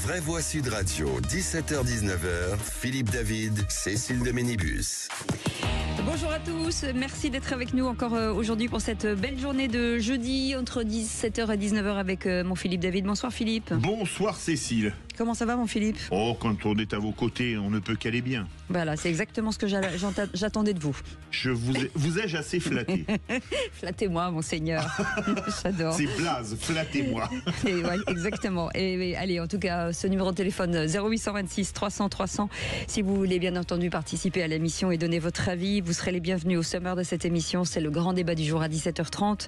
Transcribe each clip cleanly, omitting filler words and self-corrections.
Vraie Voix Sud Radio, 17h-19h, Philippe David, Cécile de Ménibus. Bonjour à tous, merci d'être avec nous encore aujourd'hui pour cette belle journée de jeudi entre 17h et 19h avec mon Philippe David. Bonsoir Philippe. Bonsoir Cécile. Comment ça va mon Philippe? Oh, quand on est à vos côtés, on ne peut qu'aller bien. Voilà, c'est exactement ce que j'attendais de vous. Vous ai-je assez flatté? Flattez-moi monseigneur, j'adore. C'est blaze, flattez-moi. Et ouais, exactement. Et allez, en tout cas, ce numéro de téléphone 0826 300 300, si vous voulez bien entendu participer à l'émission et donner votre avis, vous serez les bienvenus au sommaire de cette émission. C'est le grand débat du jour à 17h30.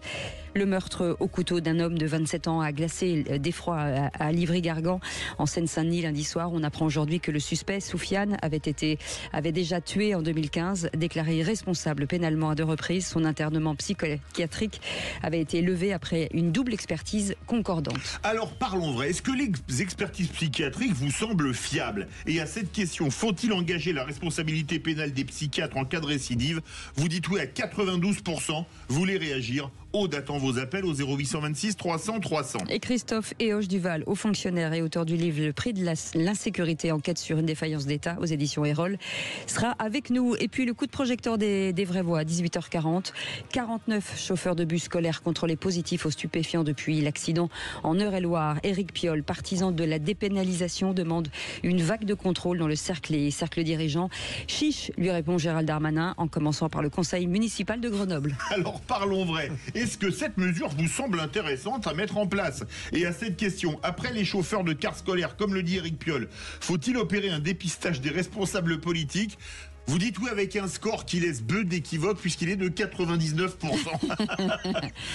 Le meurtre au couteau d'un homme de 27 ans a glacé d'effroi à Livry-Gargan, en Seine-Saint-Denis, lundi soir. On apprend aujourd'hui que le suspect, Soufiane, avait déjà tué en 2015, déclaré irresponsable pénalement à 2 reprises. Son internement psychiatrique avait été levé après une double expertise concordante. Alors parlons vrai, est-ce que les expertises psychiatriques vous semblent fiables? Et à cette question, faut-il engager la responsabilité pénale des psychiatres en cas de récidive? Vous dites oui à 92%, vous voulez réagir? Aude attend vos appels au 0826 300 300. Et Christophe Eoche Duval, haut fonctionnaire et auteur du livre Le prix de l'insécurité, enquête sur une défaillance d'État aux éditions Erol, sera avec nous. Et puis le coup de projecteur des vraies voix à 18h40. 49 chauffeurs de bus scolaires contrôlés positifs aux stupéfiants depuis l'accident en Eure-et-Loire. Éric Piolle, partisan de la dépénalisation, demande une vague de contrôle dans le cercle dirigeant. Chiche, lui répond Gérald Darmanin, en commençant par le conseil municipal de Grenoble. Alors parlons vrai. Est-ce que cette mesure vous semble intéressante à mettre en place? Et à cette question, après les chauffeurs de cars scolaires, comme le dit Éric Piolle, faut-il opérer un dépistage des responsables politiques? Vous dites oui avec un score qui laisse peu d'équivoque puisqu'il est de 99%.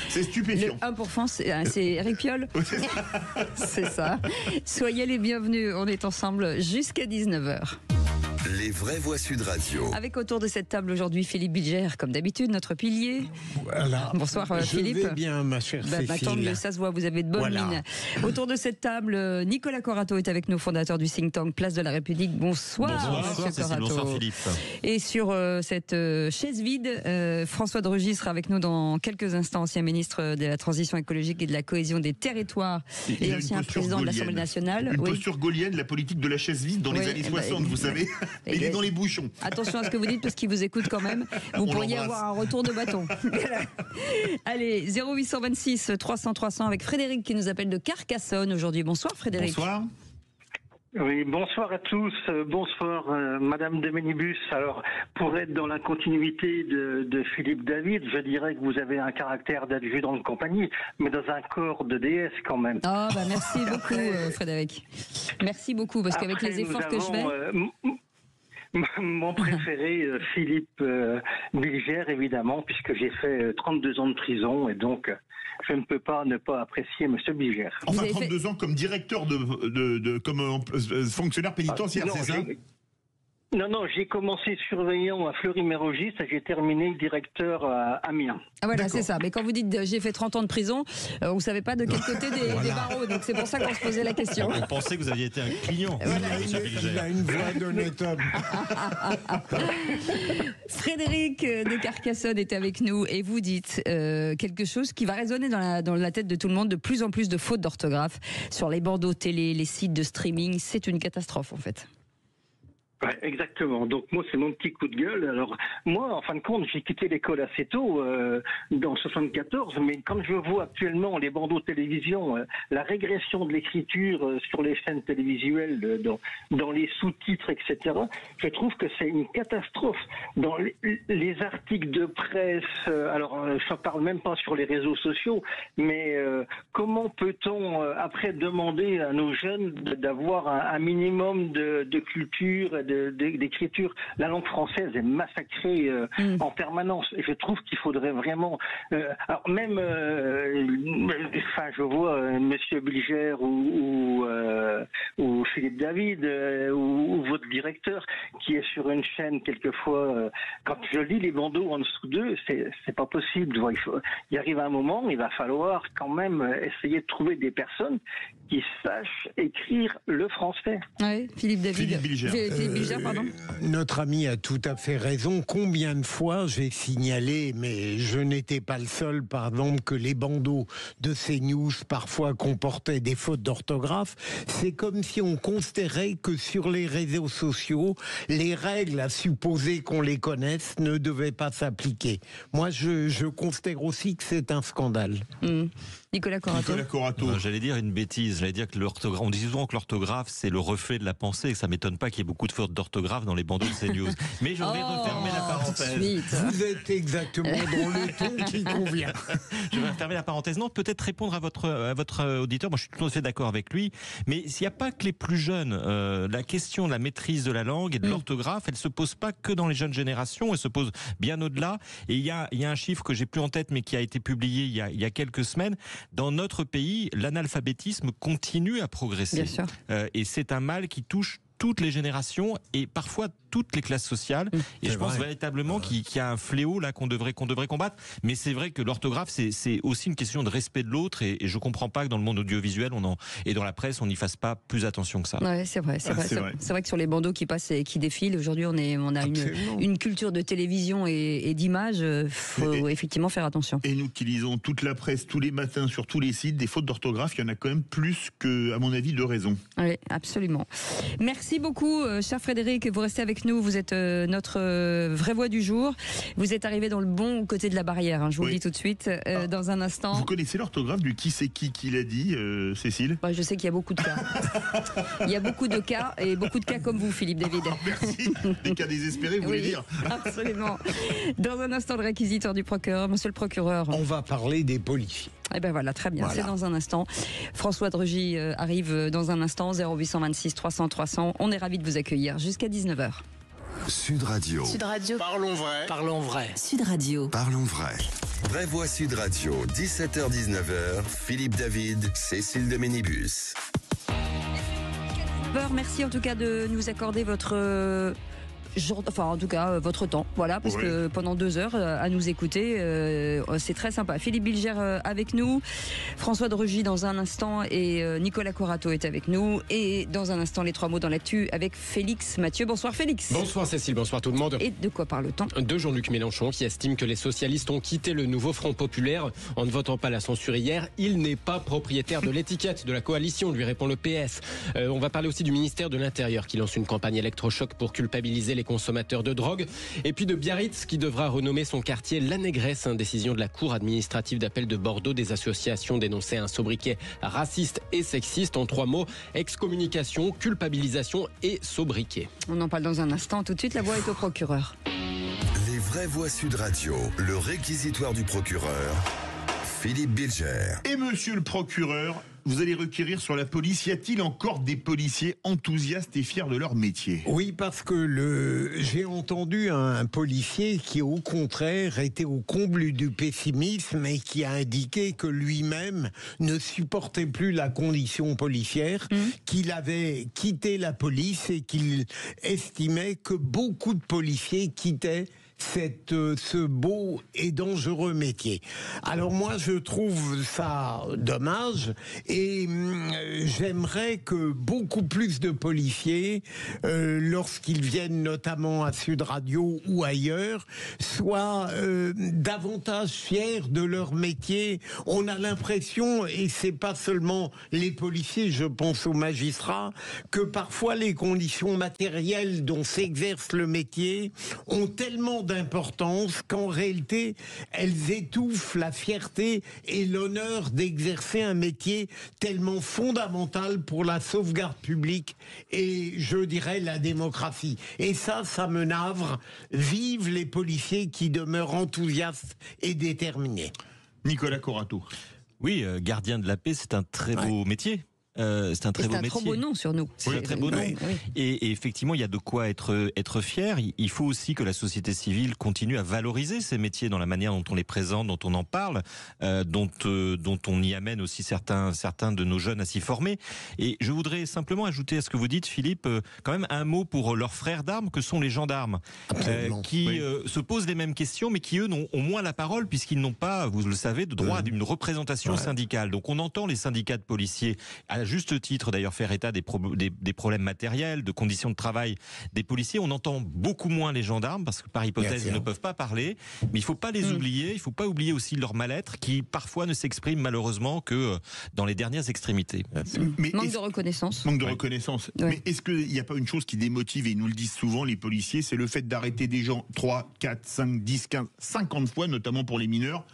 C'est stupéfiant. Le 1%, c'est Éric Piolle. C'est ça. Soyez les bienvenus, on est ensemble jusqu'à 19h. Les Vraies Voix Sud Radio. Avec autour de cette table aujourd'hui Philippe Bilger, comme d'habitude, notre pilier. Voilà. Bonsoir Philippe. Je vais bien, ma chère Cécile. Tant mieux, ça se voit, vous avez de bonnes mines. Autour de cette table, Nicolas Corato est avec nous, fondateur du think tank Place de la République. Bonsoir, bonsoir Cécile, bonsoir Philippe. Et sur cette chaise vide, François de Rugy sera avec nous dans quelques instants, ancien ministre de la Transition écologique et de la cohésion des territoires et ancien président de l'Assemblée nationale. Une posture gaulienne, la politique de la chaise vide dans les années 60, vous savez. Il est dans les bouchons. Attention à ce que vous dites parce qu'il vous écoute quand même. Vous pourriez avoir un retour de bâton. Allez, 0826 300 300 avec Frédéric qui nous appelle de Carcassonne aujourd'hui. Bonsoir Frédéric. Bonsoir. Oui, bonsoir à tous. Bonsoir Madame de Ménibus. Alors, pour être dans la continuité de Philippe David, je dirais que vous avez un caractère d'adjudant de compagnie, mais dans un corps de déesse quand même. Ah bah merci beaucoup Frédéric. Merci beaucoup parce qu'avec les efforts que je fais... Mon préféré, Philippe Bilger, évidemment, puisque j'ai fait 32 ans de prison et donc je ne peux pas ne pas apprécier Monsieur Bilger. Enfin, 32 ans comme directeur comme fonctionnaire pénitentiaire, c'est ça? Non, j'ai commencé surveillant à Fleury-Mérogis et j'ai terminé directeur à Amiens. Ah voilà, c'est ça. Mais quand vous dites j'ai fait 30 ans de prison, vous ne savez pas de quel côté des barreaux. Donc c'est pour ça qu'on se posait la question. On pensait que vous aviez été un client. Voilà. Il a une voix d'honnête homme. Frédéric de Carcassonne est avec nous et vous dites quelque chose qui va résonner dans la tête de tout le monde. De plus en plus de fautes d'orthographe sur les bandeaux télé, les sites de streaming. C'est une catastrophe en fait. Ouais, exactement. Donc moi, c'est mon petit coup de gueule. Alors moi, en fin de compte, j'ai quitté l'école assez tôt, dans 74, mais quand je vois actuellement les bandeaux télévision, la régression de l'écriture sur les chaînes télévisuelles, dans les sous-titres, etc., je trouve que c'est une catastrophe. Dans les articles de presse, alors je ne parle même pas sur les réseaux sociaux, mais comment peut-on après demander à nos jeunes d'avoir un minimum de culture et d'écriture? La langue française est massacrée en permanence. Et je trouve qu'il faudrait vraiment... alors même, je vois Monsieur Bilger ou Philippe David ou votre directeur qui est sur une chaîne quelquefois. Quand je lis les bandeaux en dessous d'eux, c'est pas possible. Il arrive un moment, il va falloir quand même essayer de trouver des personnes qui sachent écrire le français. Oui, Philippe David. Philippe Bilger. Philippe Bilger, pardon. Notre ami a tout à fait raison. Combien de fois j'ai signalé, mais je n'étais pas le seul, par exemple, que les bandeaux de CNews parfois comportaient des fautes d'orthographe. C'est comme si on considérait que sur les réseaux sociaux, les règles, à supposer qu'on les connaisse, ne devaient pas s'appliquer. Moi, je considère aussi que c'est un scandale. Nicolas Corato. J'allais dire une bêtise. J'allais dire que l'orthographe. On dit souvent que l'orthographe c'est le reflet de la pensée et que ça m'étonne pas qu'il y ait beaucoup de fautes d'orthographe dans les bandeaux de CNews. Mais je vais refermer la parenthèse. Vous êtes exactement dans le ton qui convient. Je vais refermer la parenthèse. Non, peut-être répondre à votre auditeur. Moi, je suis tout à fait d'accord avec lui. Mais s'il n'y a pas que les plus jeunes, la question de la maîtrise de la langue et de l'orthographe, elle se pose pas que dans les jeunes générations. Elle se pose bien au-delà. Et il y a un chiffre que j'ai plus en tête, mais qui a été publié il y a quelques semaines. Dans notre pays, l'analphabétisme continue à progresser. Bien sûr. Et c'est un mal qui touche toutes les générations et parfois toutes les classes sociales. Et je pense véritablement qu'il y a un fléau là qu'on devrait combattre. Mais c'est vrai que l'orthographe, c'est aussi une question de respect de l'autre. Et je comprends pas que dans le monde audiovisuel et dans la presse, on n'y fasse pas plus attention que ça. Ouais, c'est vrai. C'est vrai que sur les bandeaux qui passent et qui défilent, aujourd'hui, on a une culture de télévision et d'image. Faut effectivement faire attention. Et nous qui lisons toute la presse tous les matins sur tous les sites, des fautes d'orthographe, il y en a quand même plus que, à mon avis, de raisons. Oui, absolument. Merci beaucoup, cher Frédéric. Vous restez avec nous. Vous êtes notre vraie voix du jour. Vous êtes arrivé dans le bon côté de la barrière. Je vous le dis tout de suite. Dans un instant. Vous connaissez l'orthographe du qui c'est qui l'a dit, Cécile? Je sais qu'il y a beaucoup de cas. Il y a beaucoup de cas et beaucoup de cas comme vous, Philippe David. Merci. Des cas désespérés, vous voulez dire? Absolument. Dans un instant, le réquisitoire du procureur. Monsieur le procureur. On va parler des policiers. Eh ben voilà, très bien. C'est dans un instant. François de Rugy arrive dans un instant. 0826 300 300. On est ravis de vous accueillir jusqu'à 19h. Sud Radio. Sud Radio. Parlons vrai. Parlons vrai. Sud Radio. Parlons vrai. Vraie Voix Sud Radio, 17h-19h, Philippe David, Cécile de Ménibus. Merci en tout cas de nous accorder votre temps, voilà, parce que pendant 2 heures à nous écouter, c'est très sympa. Philippe Bilger avec nous, François de Rugy dans un instant et Nicolas Corato est avec nous, et dans un instant les 3 mots dans l'actu avec Félix Mathieu. Bonsoir Félix. Bonsoir Cécile, bonsoir tout le monde. Et de quoi parle-t-on? De Jean-Luc Mélenchon qui estime que les socialistes ont quitté le nouveau Front Populaire en ne votant pas la censure hier. Il n'est pas propriétaire de l'étiquette de la coalition, lui répond le PS. On va parler aussi du ministère de l'Intérieur qui lance une campagne électrochoc pour culpabiliser les consommateurs de drogue, et puis de Biarritz qui devra renommer son quartier La Négresse, décision de la Cour administrative d'appel de Bordeaux. Des associations dénonçaient un sobriquet raciste et sexiste. En 3 mots, excommunication, culpabilisation et sobriquet. On en parle dans un instant. Tout de suite, la voix est au procureur. Les vraies voix Sud Radio, le réquisitoire du procureur, Philippe Bilger. Et monsieur le procureur, vous allez requérir sur la police. Y a-t-il encore des policiers enthousiastes et fiers de leur métier? Oui, parce que j'ai entendu un policier qui, au contraire, était au comble du pessimisme et qui a indiqué que lui-même ne supportait plus la condition policière, qu'il avait quitté la police et qu'il estimait que beaucoup de policiers quittaient ce beau et dangereux métier. Alors moi, je trouve ça dommage et j'aimerais que beaucoup plus de policiers, lorsqu'ils viennent notamment à Sud Radio ou ailleurs, soient davantage fiers de leur métier. On a l'impression, et c'est pas seulement les policiers, je pense aux magistrats, que parfois les conditions matérielles dont s'exerce le métier ont tellement d'importance qu'en réalité, elles étouffent la fierté et l'honneur d'exercer un métier tellement fondamental pour la sauvegarde publique et, je dirais, la démocratie. Et ça me navre. Vive les policiers qui demeurent enthousiastes et déterminés. Nicolas Corato. Oui, gardien de la paix, c'est un très beau métier. c'est un très beau métier. C'est un trop beau nom sur nous. C'est un très beau nom. Oui. Et effectivement, il y a de quoi être fier. Il faut aussi que la société civile continue à valoriser ces métiers dans la manière dont on les présente, dont on en parle, dont on y amène aussi certains de nos jeunes à s'y former. Et je voudrais simplement ajouter à ce que vous dites, Philippe, quand même un mot pour leurs frères d'armes que sont les gendarmes, qui se posent les mêmes questions, mais qui eux ont moins la parole puisqu'ils n'ont pas, vous le savez, de droit à une représentation syndicale. Donc on entend les syndicats de policiers, à juste titre d'ailleurs, faire état des problèmes matériels, de conditions de travail des policiers. On entend beaucoup moins les gendarmes parce que par hypothèse ils ne peuvent pas parler, mais il ne faut pas les oublier. Il ne faut pas oublier aussi leur mal-être qui parfois ne s'exprime malheureusement que dans les dernières extrémités. Manque de reconnaissance. Manque de reconnaissance. Ouais. Mais est-ce qu'il n'y a pas une chose qui démotive, et ils nous le disent souvent les policiers, c'est le fait d'arrêter des gens 3, 4, 5, 10, 15, 50 fois, notamment pour les mineurs,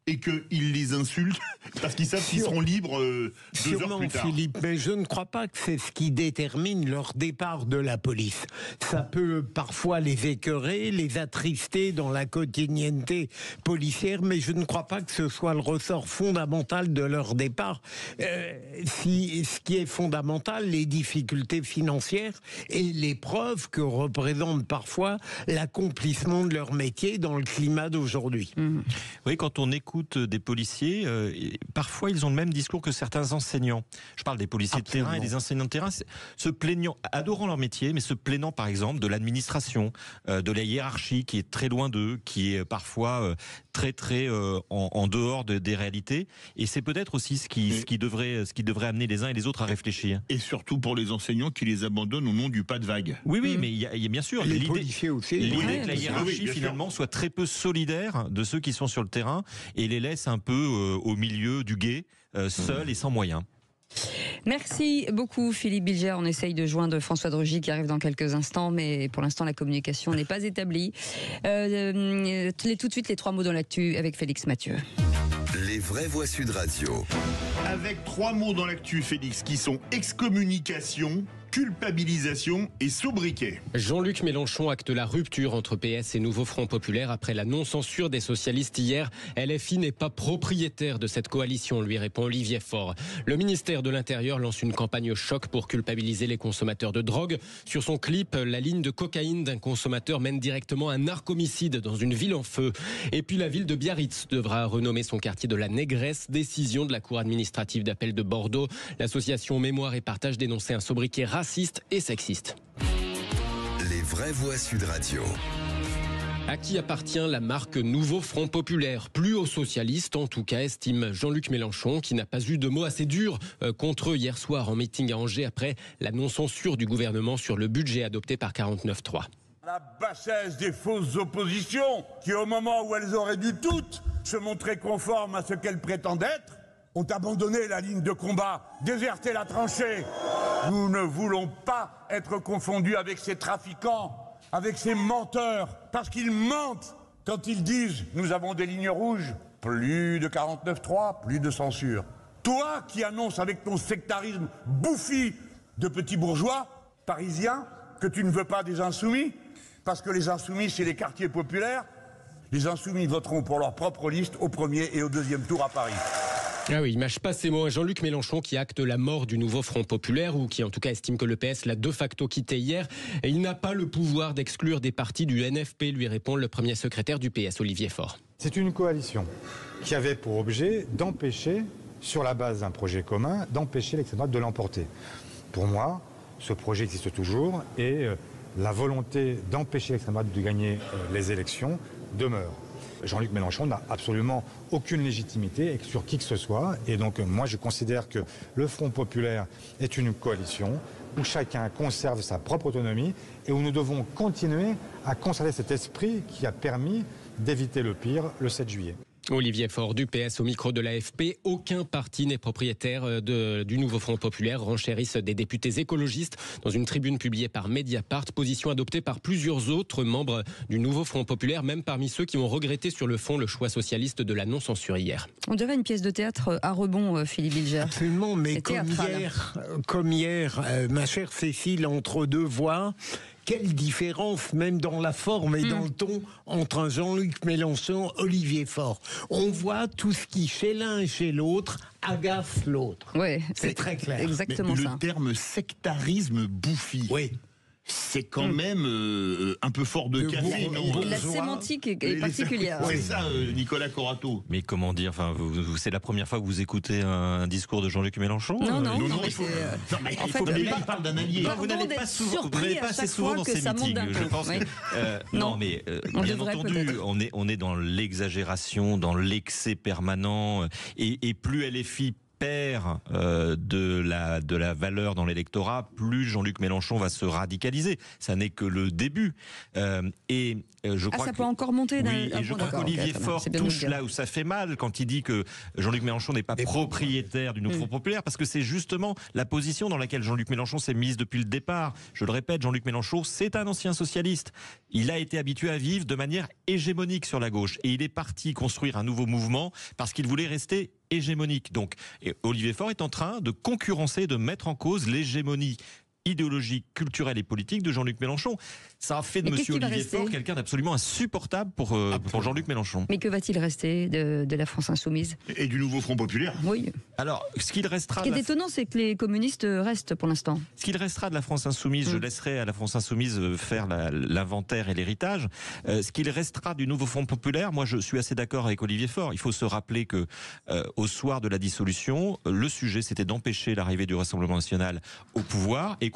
et qu'ils les insultent parce qu'ils savent qu'ils seront libres 2 heures plus tard. Philippe, mais je ne crois pas que c'est ce qui détermine leur départ de la police. Ça peut parfois les écœurer, les attrister dans la quotidienneté policière, mais je ne crois pas que ce soit le ressort fondamental de leur départ. Ce qui est fondamental, les difficultés financières et l'épreuve que représente parfois l'accomplissement de leur métier dans le climat d'aujourd'hui. Oui, quand on écoute des policiers, parfois ils ont le même discours que certains enseignants. Je parle des policiers de terrain et des enseignants de terrain, se plaignant, adorant leur métier, mais se plaignant par exemple de l'administration, de la hiérarchie qui est très loin d'eux, qui est parfois très en dehors des réalités. Et c'est peut-être aussi ce qui devrait amener les uns et les autres à réfléchir. Et surtout pour les enseignants qui les abandonnent au nom du pas de vague. Oui, mais il y a bien sûr les policiers aussi. L'idée que la hiérarchie finalement soit très peu solidaire de ceux qui sont sur le terrain et les laisse un peu au milieu du gué, seuls et sans moyens. Merci beaucoup Philippe Bilger. On essaye de joindre François de Rugy qui arrive dans quelques instants, mais pour l'instant la communication n'est pas établie. Tout de suite les 3 mots dans l'actu avec Félix Mathieu. Les vraies voix Sud Radio. Avec 3 mots dans l'actu, Félix, qui sont excommunication, culpabilisation et sobriquet. Jean-Luc Mélenchon acte la rupture entre PS et Nouveau Front Populaire après la non-censure des socialistes hier. LFI n'est pas propriétaire de cette coalition, lui répond Olivier Faure. Le ministère de l'Intérieur lance une campagne choc pour culpabiliser les consommateurs de drogue. Sur son clip, la ligne de cocaïne d'un consommateur mène directement à un narcomicide dans une ville en feu. Et puis la ville de Biarritz devra renommer son quartier de la Négresse, décision de la Cour administrative d'appel de Bordeaux. L'association Mémoire et Partage dénonçait un sobriquet raciste et sexiste. Les vraies voix Sud Radio. À qui appartient la marque Nouveau Front Populaire? Plus aux socialistes, en tout cas, estime Jean-Luc Mélenchon, qui n'a pas eu de mots assez durs contre eux hier soir en meeting à Angers après la non-censure du gouvernement sur le budget adopté par 49.3. La bassesse des fausses oppositions, qui au moment où elles auraient dû toutes se montrer conformes à ce qu'elles prétendent être, ont abandonné la ligne de combat, déserté la tranchée. Nous ne voulons pas être confondus avec ces trafiquants, avec ces menteurs, parce qu'ils mentent quand ils disent « nous avons des lignes rouges ». Plus de 49.3, plus de censure. Toi qui annonces avec ton sectarisme bouffi de petits bourgeois parisiens que tu ne veux pas des insoumis, parce que les insoumis c'est les quartiers populaires, les insoumis voteront pour leur propre liste au premier et au deuxième tour à Paris. Ah oui, il mâche pas ses mots. Jean-Luc Mélenchon qui acte la mort du Nouveau Front Populaire ou qui en tout cas estime que le PS l'a de facto quitté hier. Et il n'a pas le pouvoir d'exclure des partis du NFP, lui répond le premier secrétaire du PS, Olivier Faure. C'est une coalition qui avait pour objet d'empêcher, sur la base d'un projet commun, d'empêcher l'extrême droite de l'emporter. Pour moi, ce projet existe toujours et la volonté d'empêcher l'extrême droite de gagner les élections demeure. Jean-Luc Mélenchon n'a absolument aucune légitimité sur qui que ce soit. Et donc moi je considère que le Front Populaire est une coalition où chacun conserve sa propre autonomie et où nous devons continuer à conserver cet esprit qui a permis d'éviter le pire le 7 juillet. Olivier Faure du PS au micro de l'AFP. Aucun parti n'est propriétaire du Nouveau Front Populaire, renchérissent des députés écologistes dans une tribune publiée par Mediapart. Position adoptée par plusieurs autres membres du Nouveau Front Populaire, même parmi ceux qui ont regretté sur le fond le choix socialiste de la non-censure hier. On dirait une pièce de théâtre à rebond, Philippe Bilger. Absolument, mais comme hier, ma chère Cécile, entre deux voix, quelle différence, même dans la forme et dans le ton, entre un Jean-Luc Mélenchon, Olivier Faure. On voit tout ce qui, chez l'un et chez l'autre, agace l'autre. Ouais, c'est très clair. Exactement mais ça. le terme sectarisme bouffi. Oui. C'est quand même un peu fort de café, non La sémantique est particulière. C'est ça, Nicolas Corato. Mais comment dire, enfin, c'est la première fois que vous écoutez un discours de Jean-Luc Mélenchon? Non, il faut. Non, mais En il faut fait, il parle d'un allié. Non, vous n'allez pas souvent, vous n'allez pas assez souvent dans ces meetings. Je pense que, non, mais bien entendu, on est dans l'exagération, dans l'excès permanent, et plus LFI perd de la valeur dans l'électorat, plus Jean-Luc Mélenchon va se radicaliser. Ça n'est que le début. Je crois ça peut encore monter. Oui, et je crois qu'Olivier Faure touche là où ça fait mal quand il dit que Jean-Luc Mélenchon n'est pas propriétaire du Front populaire, parce que c'est justement la position dans laquelle Jean-Luc Mélenchon s'est mise depuis le départ. Je le répète, Jean-Luc Mélenchon, c'est un ancien socialiste. Il a été habitué à vivre de manière hégémonique sur la gauche, et il est parti construire un nouveau mouvement parce qu'il voulait rester hégémonique. Donc, Olivier Faure est en train de concurrencer, de mettre en cause l'hégémonie idéologique, culturelle et politique de Jean-Luc Mélenchon. Ça a fait de monsieur Olivier Faure quelqu'un d'absolument insupportable pour Jean-Luc Mélenchon. Mais que va-t-il rester de la France insoumise? Et du nouveau Front populaire? Oui. Alors, ce qu'il restera... Ce qui est étonnant, c'est que les communistes restent pour l'instant. Ce qu'il restera de la France insoumise, je laisserai à la France insoumise faire l'inventaire et l'héritage. Ce qu'il restera du nouveau Front populaire, moi je suis assez d'accord avec Olivier Faure. Il faut se rappeler que au soir de la dissolution, le sujet c'était d'empêcher l'arrivée du Rassemblement national au pouvoir, et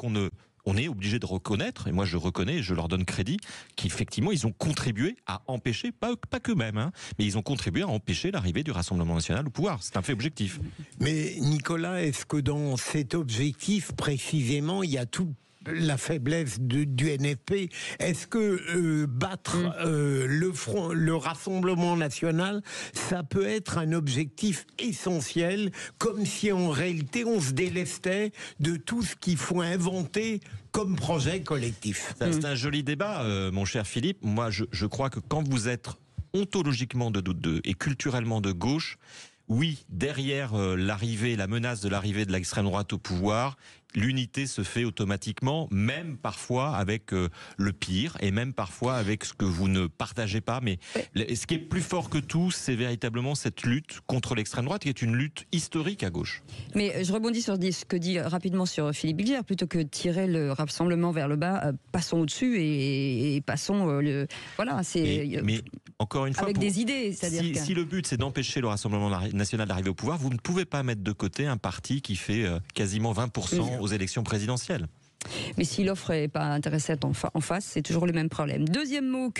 on est obligé de reconnaître, et moi je reconnais et je leur donne crédit, qu'effectivement ils ont contribué à empêcher, pas qu'eux-mêmes, mais ils ont contribué à empêcher l'arrivée du Rassemblement national au pouvoir. C'est un fait objectif. Mais Nicolas, est-ce que dans cet objectif précisément, il y a tout la faiblesse du NFP? Est-ce que battre le Rassemblement national, ça peut être un objectif essentiel, comme si en réalité on se délestait de tout ce qu'il faut inventer comme projet collectif? C'est un joli débat, mon cher Philippe. Moi, je crois que quand vous êtes ontologiquement et culturellement de gauche, oui, derrière la menace de l'arrivée de l'extrême droite au pouvoir, l'unité se fait automatiquement, même parfois avec le pire, et même parfois avec ce que vous ne partagez pas. Mais ce qui est plus fort que tout, c'est véritablement cette lutte contre l'extrême droite, qui est une lutte historique à gauche. Mais je rebondis sur ce que dit rapidement sur Philippe Bilger. Plutôt que de tirer le Rassemblement vers le bas, passons au-dessus et passons voilà, c'est... Mais encore une fois, avec des idées. C'est-à-dire si le but c'est d'empêcher le Rassemblement national d'arriver au pouvoir, vous ne pouvez pas mettre de côté un parti qui fait quasiment 20% aux élections présidentielles. Mais si l'offre n'est pas intéressante en face, c'est toujours le même problème. Deuxième mot,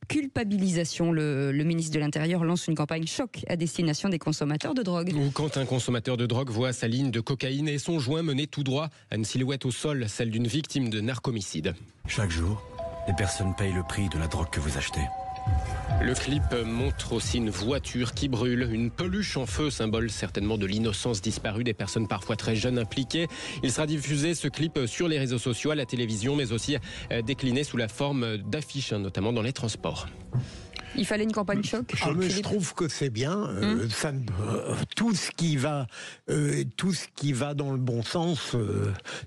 culpabilisation. Le ministre de l'Intérieur lance une campagne choc à destination des consommateurs de drogue. Ou quand un consommateur de drogue voit sa ligne de cocaïne et son joint mener tout droit à une silhouette au sol, celle d'une victime de narcomicide. Chaque jour, les personnes payent le prix de la drogue que vous achetez. Le clip montre aussi une voiture qui brûle, une peluche en feu, symbole certainement de l'innocence disparue des personnes parfois très jeunes impliquées. Il sera diffusé, ce clip, sur les réseaux sociaux, à la télévision, mais aussi décliné sous la forme d'affiches, notamment dans les transports. Il fallait une campagne choc. Mais je trouve que c'est bien. Tout ce qui va dans le bon sens,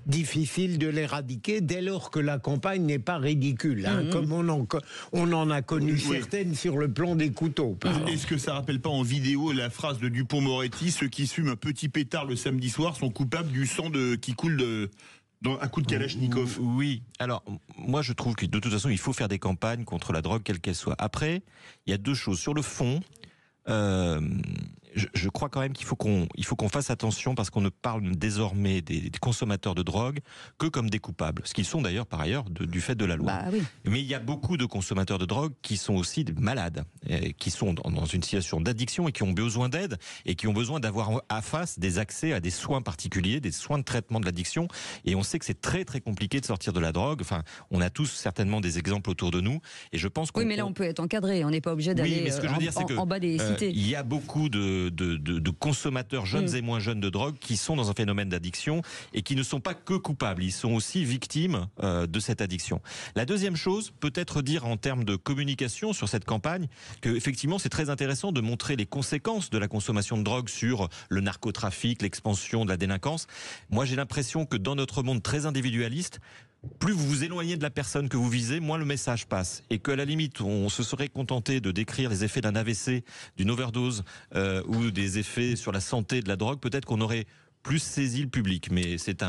difficile de l'éradiquer dès lors que la campagne n'est pas ridicule, comme on en a connu certaines sur le plan des couteaux. Est-ce que ça rappelle pas en vidéo la phrase de Dupond-Moretti: ceux qui fument un petit pétard le samedi soir sont coupables du sang qui coule dans un coup de Kalachnikov? Oui, alors moi je trouve que de toute façon il faut faire des campagnes contre la drogue quelle qu'elle soit. Après, il y a deux choses. Sur le fond, je crois quand même qu'il faut qu'on fasse attention, parce qu'on ne parle désormais des consommateurs de drogue que comme des coupables, ce qu'ils sont d'ailleurs par ailleurs du fait de la loi. Bah, oui. Mais il y a beaucoup de consommateurs de drogue qui sont aussi des malades, qui sont dans une situation d'addiction et qui ont besoin d'aide, et qui ont besoin d'avoir à face des accès à des soins particuliers, des soins de traitement de l'addiction. Et on sait que c'est très très compliqué de sortir de la drogue. Enfin, on a tous certainement des exemples autour de nous, et je pense qu'on... Oui, mais là on peut être encadré, on n'est pas obligé d'aller en bas des cités. Il y a beaucoup de consommateurs jeunes et moins jeunes de drogue qui sont dans un phénomène d'addiction et qui ne sont pas que coupables, ils sont aussi victimes de cette addiction. La deuxième chose, peut-être dire en termes de communication sur cette campagne, que effectivement c'est très intéressant de montrer les conséquences de la consommation de drogue sur le narcotrafic, l'expansion de la délinquance. Moi j'ai l'impression que dans notre monde très individualiste, plus vous vous éloignez de la personne que vous visez, moins le message passe. Et qu'à la limite, on se serait contenté de décrire les effets d'un AVC, d'une overdose ou des effets sur la santé de la drogue, peut-être qu'on aurait plus saisi le public. Mais c'est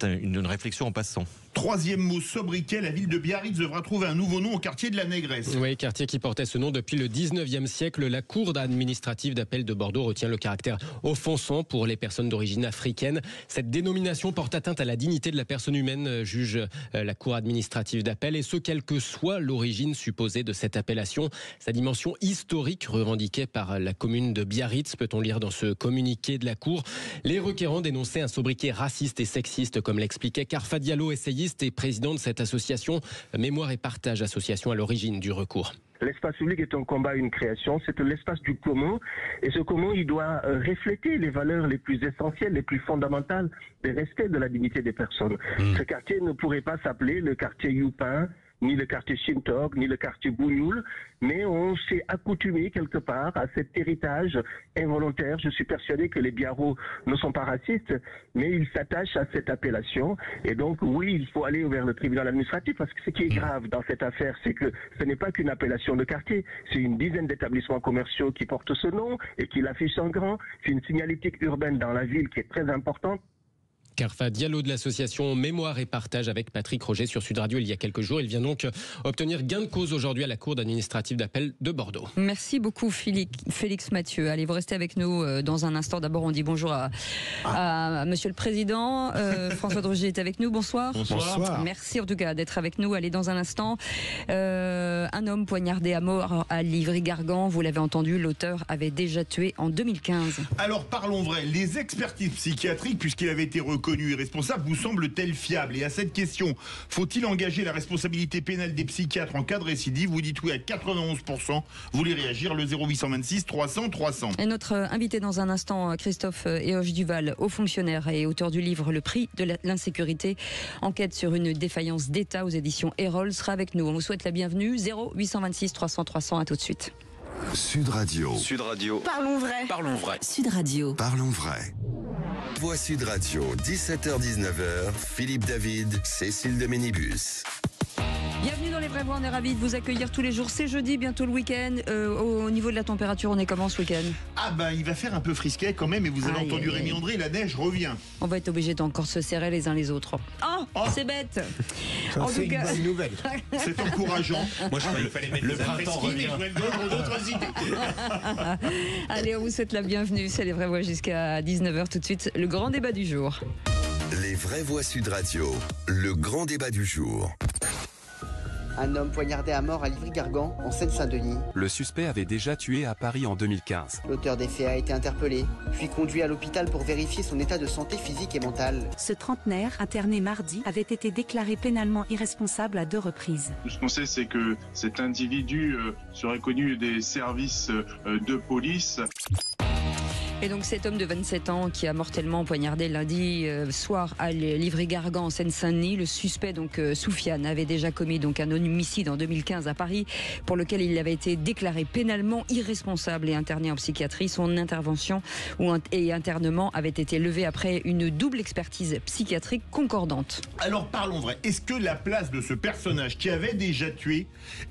une réflexion en passant. Troisième mot, sobriquet, la ville de Biarritz devra trouver un nouveau nom au quartier de la Négresse. Oui, quartier qui portait ce nom depuis le 19e siècle. La Cour administrative d'appel de Bordeaux retient le caractère offensant pour les personnes d'origine africaine. Cette dénomination porte atteinte à la dignité de la personne humaine, juge la Cour administrative d'appel, et ce, quelle que soit l'origine supposée de cette appellation. Sa dimension historique revendiquée par la commune de Biarritz, peut-on lire dans ce communiqué de la Cour. Les requérants dénonçaient un sobriquet raciste et sexiste, comme l'expliquait Carfa Diallo, essayiste et président de cette association Mémoire et Partage, association à l'origine du recours. L'espace public est un combat, une création, c'est l'espace du commun. Et ce commun, il doit refléter les valeurs les plus essentielles, les plus fondamentales, le respect de la dignité des personnes. Ce quartier ne pourrait pas s'appeler le quartier Youpin, ni le quartier Shintok, ni le quartier Bougnoul, mais on s'est accoutumé quelque part à cet héritage involontaire. Je suis persuadé que les Biarros ne sont pas racistes, mais ils s'attachent à cette appellation. Et donc, oui, il faut aller vers le tribunal administratif, parce que ce qui est grave dans cette affaire, c'est que ce n'est pas qu'une appellation de quartier, c'est une dizaine d'établissements commerciaux qui portent ce nom et qui l'affichent en grand. C'est une signalétique urbaine dans la ville qui est très importante. Carfa Diallo de l'association Mémoire et Partage avec Patrick Roger sur Sud Radio il y a quelques jours. Il vient donc obtenir gain de cause aujourd'hui à la Cour administrative d'appel de Bordeaux. Merci beaucoup Félix Mathieu. Allez, vous restez avec nous dans un instant. D'abord, on dit bonjour à Monsieur le Président. François de Rugy est avec nous. Bonsoir. Bonsoir. Merci en tout cas d'être avec nous. Allez, dans un instant, un homme poignardé à mort à Livry-Gargan. Vous l'avez entendu, l'auteur avait déjà tué en 2015. Alors parlons vrai, les expertises psychiatriques, puisqu'il avait été reconnu irresponsable, vous semblent-elles fiables? Et à cette question, faut-il engager la responsabilité pénale des psychiatres en cas de récidive? Vous dites oui à 91%. Vous voulez réagir, le 0826 300 300. Et notre invité dans un instant, Christophe Eoche-Duval, haut fonctionnaire et auteur du livre Le prix de l'insécurité, enquête sur une défaillance d'État aux éditions Erol, sera avec nous. On vous souhaite la bienvenue. 0826 300 300, à tout de suite. Sud Radio. Sud Radio. Parlons vrai. Parlons vrai. Sud Radio. Parlons vrai. Voix Sud Radio, 17h-19h, Philippe David, Cécile de Ménibus. Bienvenue dans les vraies voix, on est ravis de vous accueillir tous les jours. C'est jeudi, bientôt le week-end. Au niveau de la température, on est comment ce week-end? Ah ben, il va faire un peu frisquet quand même, et vous avez entendu Rémi André, la neige revient. On va être obligés d'encore se serrer les uns les autres. Oh. C'est bête. Ça, c'est une bonne nouvelle. C'est encourageant. Moi, je croyais qu'il fallait mettre le printemps revient. D'autres idées. Allez, on vous souhaite la bienvenue. C'est les vraies voix jusqu'à 19h. Tout de suite, le grand débat du jour. Les vraies voix Sud Radio, le grand débat du jour. Un homme poignardé à mort à Livry-Gargan, en Seine-Saint-Denis. Le suspect avait déjà tué à Paris en 2015. L'auteur des faits a été interpellé, puis conduit à l'hôpital pour vérifier son état de santé physique et mentale. Ce trentenaire, interné mardi, avait été déclaré pénalement irresponsable à 2 reprises. Tout ce qu'on sait, c'est que cet individu serait connu des services de police. Et donc cet homme de 27 ans qui a mortellement poignardé lundi soir à Livry-Gargan en Seine-Saint-Denis, le suspect donc Soufiane avait déjà commis donc un homicide en 2015 à Paris pour lequel il avait été déclaré pénalement irresponsable et interné en psychiatrie. Son intervention et internement avait été levé après une double expertise psychiatrique concordante. Alors parlons vrai, est-ce que la place de ce personnage qui avait déjà tué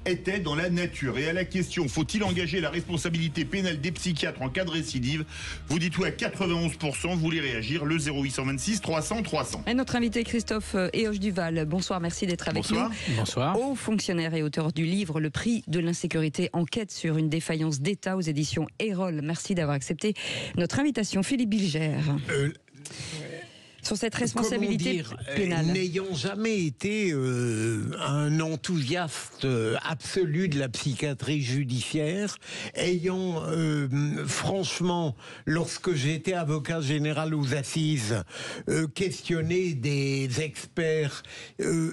était dans la nature? Et à la question, faut-il engager la responsabilité pénale des psychiatres en cas de récidive? Vous dites oui à 91%, vous voulez réagir, le 0826 300 300. Et notre invité Christophe Eoche-Duval, bonsoir, merci d'être avec nous. Bonsoir. Haut fonctionnaire et auteur du livre Le prix de l'insécurité, enquête sur une défaillance d'État aux éditions Erol. Merci d'avoir accepté notre invitation. Philippe Bilger. Sur cette responsabilité pénale. N'ayant jamais été un enthousiaste absolu de la psychiatrie judiciaire, ayant franchement, lorsque j'étais avocat général aux assises, questionné des experts,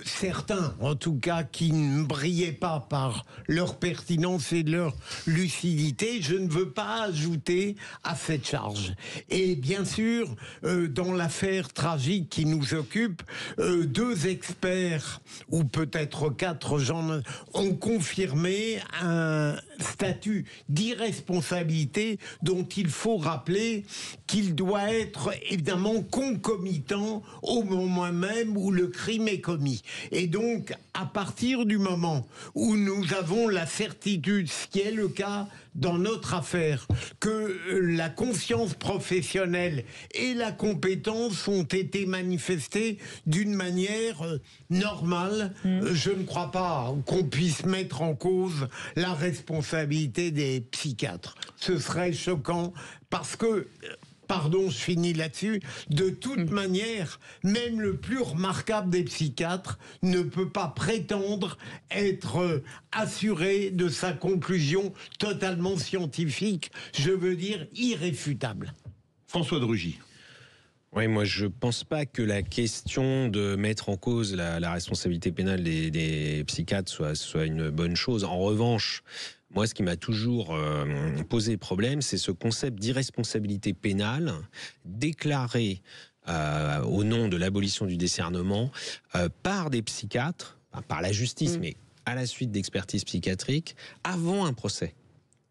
certains en tout cas, qui ne brillaient pas par leur pertinence et leur lucidité, je ne veux pas ajouter à cette charge. Et bien sûr, dans l'affaire tragique qui nous occupe, 2 experts, ou peut-être 4 gens, ont confirmé un statut d'irresponsabilité dont il faut rappeler qu'il doit être évidemment concomitant au moment même où le crime est commis. Et donc, à partir du moment où nous avons la certitude, ce qui est le cas dans notre affaire, que la confiance professionnelle et la compétence ont été manifestées d'une manière normale, je ne crois pas qu'on puisse mettre en cause la responsabilité des psychiatres. Ce serait choquant parce que... Pardon, je finis là-dessus. De toute manière, même le plus remarquable des psychiatres ne peut pas prétendre être assuré de sa conclusion totalement scientifique, je veux dire irréfutable. François de Rugy. Oui, moi je pense pas que la question de mettre en cause la responsabilité pénale des psychiatres soit une bonne chose. En revanche, moi, ce qui m'a toujours posé problème, c'est ce concept d'irresponsabilité pénale déclaré au nom de l'abolition du discernement par des psychiatres, par la justice, mais à la suite d'expertises psychiatriques, avant un procès.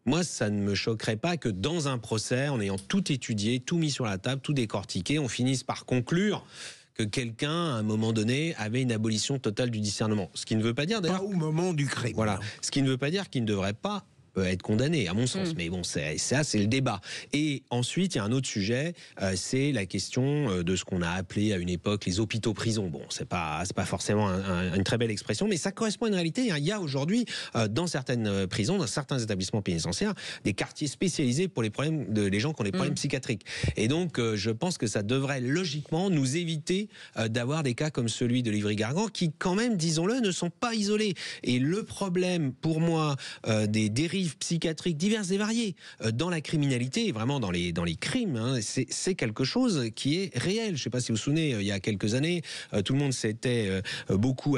Moi, ça ne me choquerait pas que dans un procès, en ayant tout étudié, tout mis sur la table, tout décortiqué, on finisse par conclure que quelqu'un, à un moment donné, avait une abolition totale du discernement. Ce qui ne veut pas dire d'ailleurs... Pas au moment du crime. Voilà. Ce qui ne veut pas dire qu'il ne devrait pas être condamné, à mon sens. Mais bon, ça, c'est le débat. Et ensuite, il y a un autre sujet, c'est la question de ce qu'on a appelé à une époque les hôpitaux-prisons. Bon, c'est pas forcément une très belle expression, mais ça correspond à une réalité. Il y a aujourd'hui, dans certaines prisons, dans certains établissements pénitentiaires, des quartiers spécialisés pour les gens qui ont des problèmes psychiatriques. Et donc, je pense que ça devrait logiquement nous éviter d'avoir des cas comme celui de Livry-Gargan, qui, quand même, disons-le, ne sont pas isolés. Et le problème, pour moi, des dérives psychiatriques diverses et variées dans la criminalité et vraiment dans les crimes, hein, c'est quelque chose qui est réel. Je ne sais pas si vous vous souvenez, il y a quelques années, tout le monde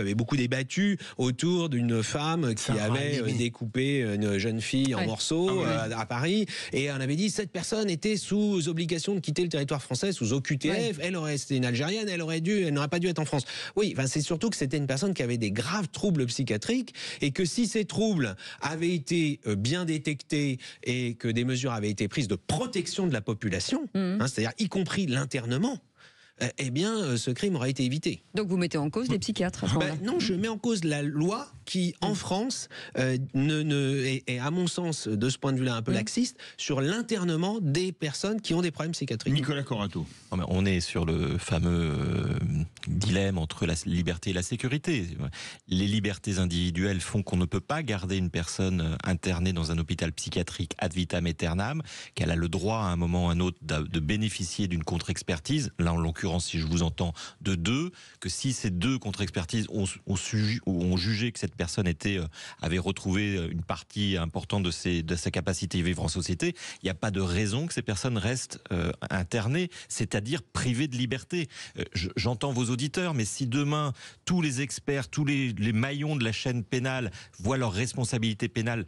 avait beaucoup débattu autour d'une femme qui avait découpé une jeune fille en morceaux à Paris, et on avait dit cette personne était sous obligation de quitter le territoire français, sous OQTF, c'était une Algérienne, elle n'aurait pas dû être en France. Oui, enfin, c'est surtout que c'était une personne qui avait des graves troubles psychiatriques, et que si ces troubles avaient été bien détectés et que des mesures avaient été prises de protection de la population, c'est-à-dire y compris l'internement, eh bien, ce crime aurait été évité. Donc vous mettez en cause les psychiatres à ce moment-là. Non, je mets en cause la loi qui, en France, est, à mon sens, de ce point de vue-là, un peu laxiste, sur l'internement des personnes qui ont des problèmes psychiatriques. Nicolas Corato. On est sur le fameux dilemme entre la liberté et la sécurité. Les libertés individuelles font qu'on ne peut pas garder une personne internée dans un hôpital psychiatrique ad vitam aeternam, qu'elle a le droit à un moment ou à un autre de bénéficier d'une contre-expertise, là en l'occurrence, si je vous entends, de 2, que si ces 2 contre-expertises ont jugé que cette personne avait retrouvé une partie importante de sa capacité à vivre en société, il n'y a pas de raison que ces personnes restent internées, c'est-à-dire privées de liberté. J'entends vos auditeurs, mais si demain, tous les experts, tous les maillons de la chaîne pénale voient leur responsabilité pénale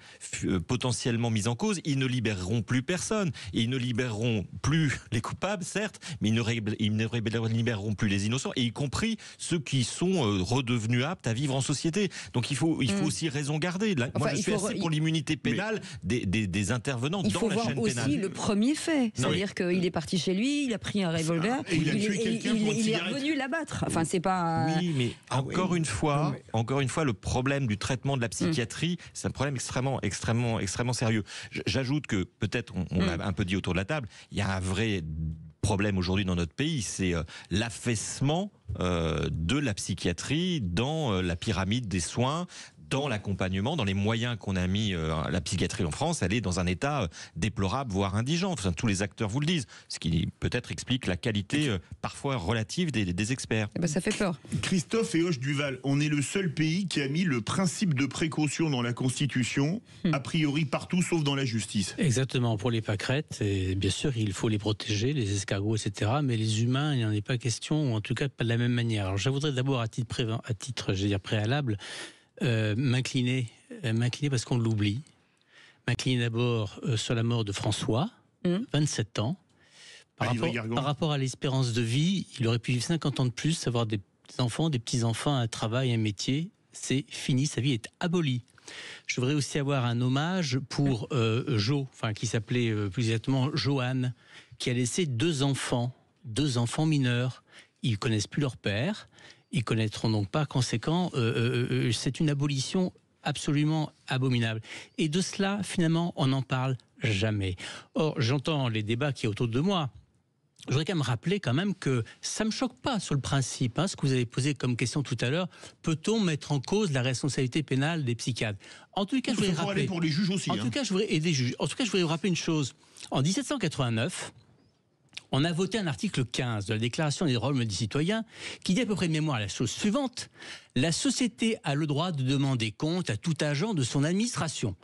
potentiellement mise en cause, ils ne libéreront plus personne. Et ils ne libéreront plus les coupables, certes, mais ils ne libéreront plus les innocents, et y compris ceux qui sont redevenus aptes à vivre en société. Donc il faut aussi raison garder. Moi, je suis assez pour l'immunité pénale des intervenants dans la chaîne pénale. Il faut voir aussi le premier fait. C'est-à-dire qu'il est parti chez lui, il a pris un revolver, il est revenu l'abattre. Enfin, c'est pas... Oui, mais encore une fois, le problème du traitement de la psychiatrie, c'est un problème extrêmement sérieux. J'ajoute que, peut-être, on l'a un peu dit autour de la table, il y a un vrai problème aujourd'hui dans notre pays, c'est l'affaissement de la psychiatrie dans la pyramide des soins, dans l'accompagnement, dans les moyens qu'on a mis à la psychiatrie en France. Elle est dans un état déplorable, voire indigent. Enfin, tous les acteurs vous le disent. Ce qui peut-être explique la qualité parfois relative des experts. Ça fait peur. Christophe et Hoche Duval, on est le seul pays qui a mis le principe de précaution dans la Constitution, a priori partout sauf dans la justice. Exactement, pour les pâquerettes, et bien sûr il faut les protéger, les escargots, etc. Mais les humains, il n'y en est pas question, ou en tout cas pas de la même manière. Alors je voudrais d'abord, à titre préalable, m'incliner parce qu'on l'oublie. M'incliner d'abord sur la mort de François, 27 ans. Par rapport à l'espérance de vie, il aurait pu vivre 50 ans de plus, avoir des enfants, des petits-enfants, un travail, un métier. c'est fini, sa vie est abolie. Je voudrais aussi avoir un hommage pour Jo, qui s'appelait plus exactement Johan, qui a laissé deux enfants mineurs. Ils connaissent plus leur père, ils connaîtront donc pas. Conséquent, c'est une abolition absolument abominable. Et de cela, finalement, on n'en parle jamais. Or, j'entends les débats qui sont autour de moi. Je voudrais quand même rappeler que ça ne me choque pas sur le principe, ce que vous avez posé comme question tout à l'heure. Peut-on mettre en cause la responsabilité pénale des psychiatres? En tout cas, je voudrais rappeler... aller pour les juges aussi. En tout cas, je voudrais vous rappeler une chose. En 1789, on a voté un article 15 de la Déclaration des droits de l'homme et des citoyens qui dit à peu près de mémoire la chose suivante. La société a le droit de demander compte à tout agent de son administration.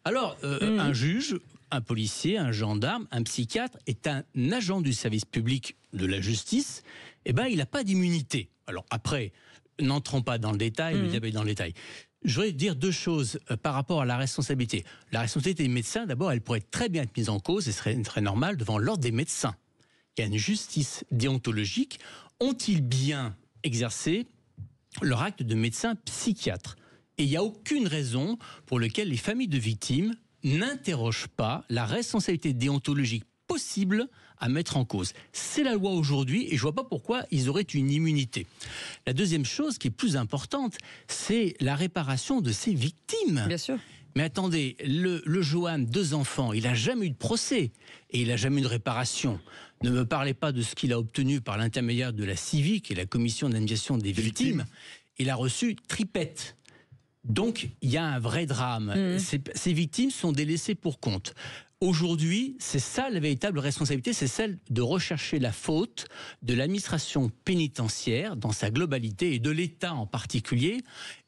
Alors, un juge, un policier, un gendarme, un psychiatre est un agent du service public de la justice. Eh bien, il n'a pas d'immunité. Alors après, n'entrons pas dans le détail, le diable est dans le détail. Je voudrais dire deux choses par rapport à la responsabilité. La responsabilité des médecins, d'abord, elle pourrait très bien être mise en cause, et serait très normal, devant l'ordre des médecins. Il y a une justice déontologique. Ont-ils bien exercé leur acte de médecin psychiatre? Et il n'y a aucune raison pour laquelle les familles de victimes n'interrogent pas la responsabilité déontologique possible à mettre en cause. C'est la loi aujourd'hui et je ne vois pas pourquoi ils auraient une immunité. La deuxième chose qui est plus importante, c'est la réparation de ces victimes. Bien sûr. Mais attendez, le Johan, 2 enfants, il n'a jamais eu de procès et il n'a jamais eu de réparation. Ne me parlez pas de ce qu'il a obtenu par l'intermédiaire de la CIVIC et la Commission d'indemnisation des victimes. Il a reçu tripette. Donc, il y a un vrai drame. Ces victimes sont délaissées pour compte. Aujourd'hui, c'est ça la véritable responsabilité, c'est celle de rechercher la faute de l'administration pénitentiaire dans sa globalité et de l'État en particulier.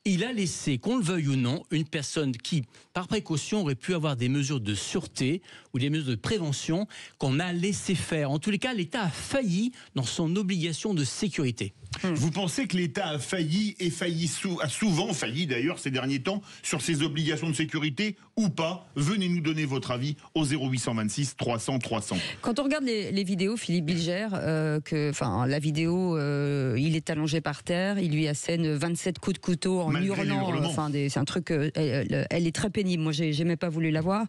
Il a laissé, qu'on le veuille ou non, une personne qui, par précaution, aurait pu avoir des mesures de sûreté ou des mesures de prévention qu'on a laissé faire. En tous les cas, l'État a failli dans son obligation de sécurité. Vous pensez que l'État a failli et a souvent failli d'ailleurs ces derniers temps sur ses obligations de sécurité ou pas? Venez nous donner votre avis au 0826 300 300. Quand on regarde les vidéos, Philippe Bilger, la vidéo, il est allongé par terre, il lui assène 27 coups de couteau en hurlant. C'est un truc, elle est très pénible. Moi, j'ai même pas voulu la voir.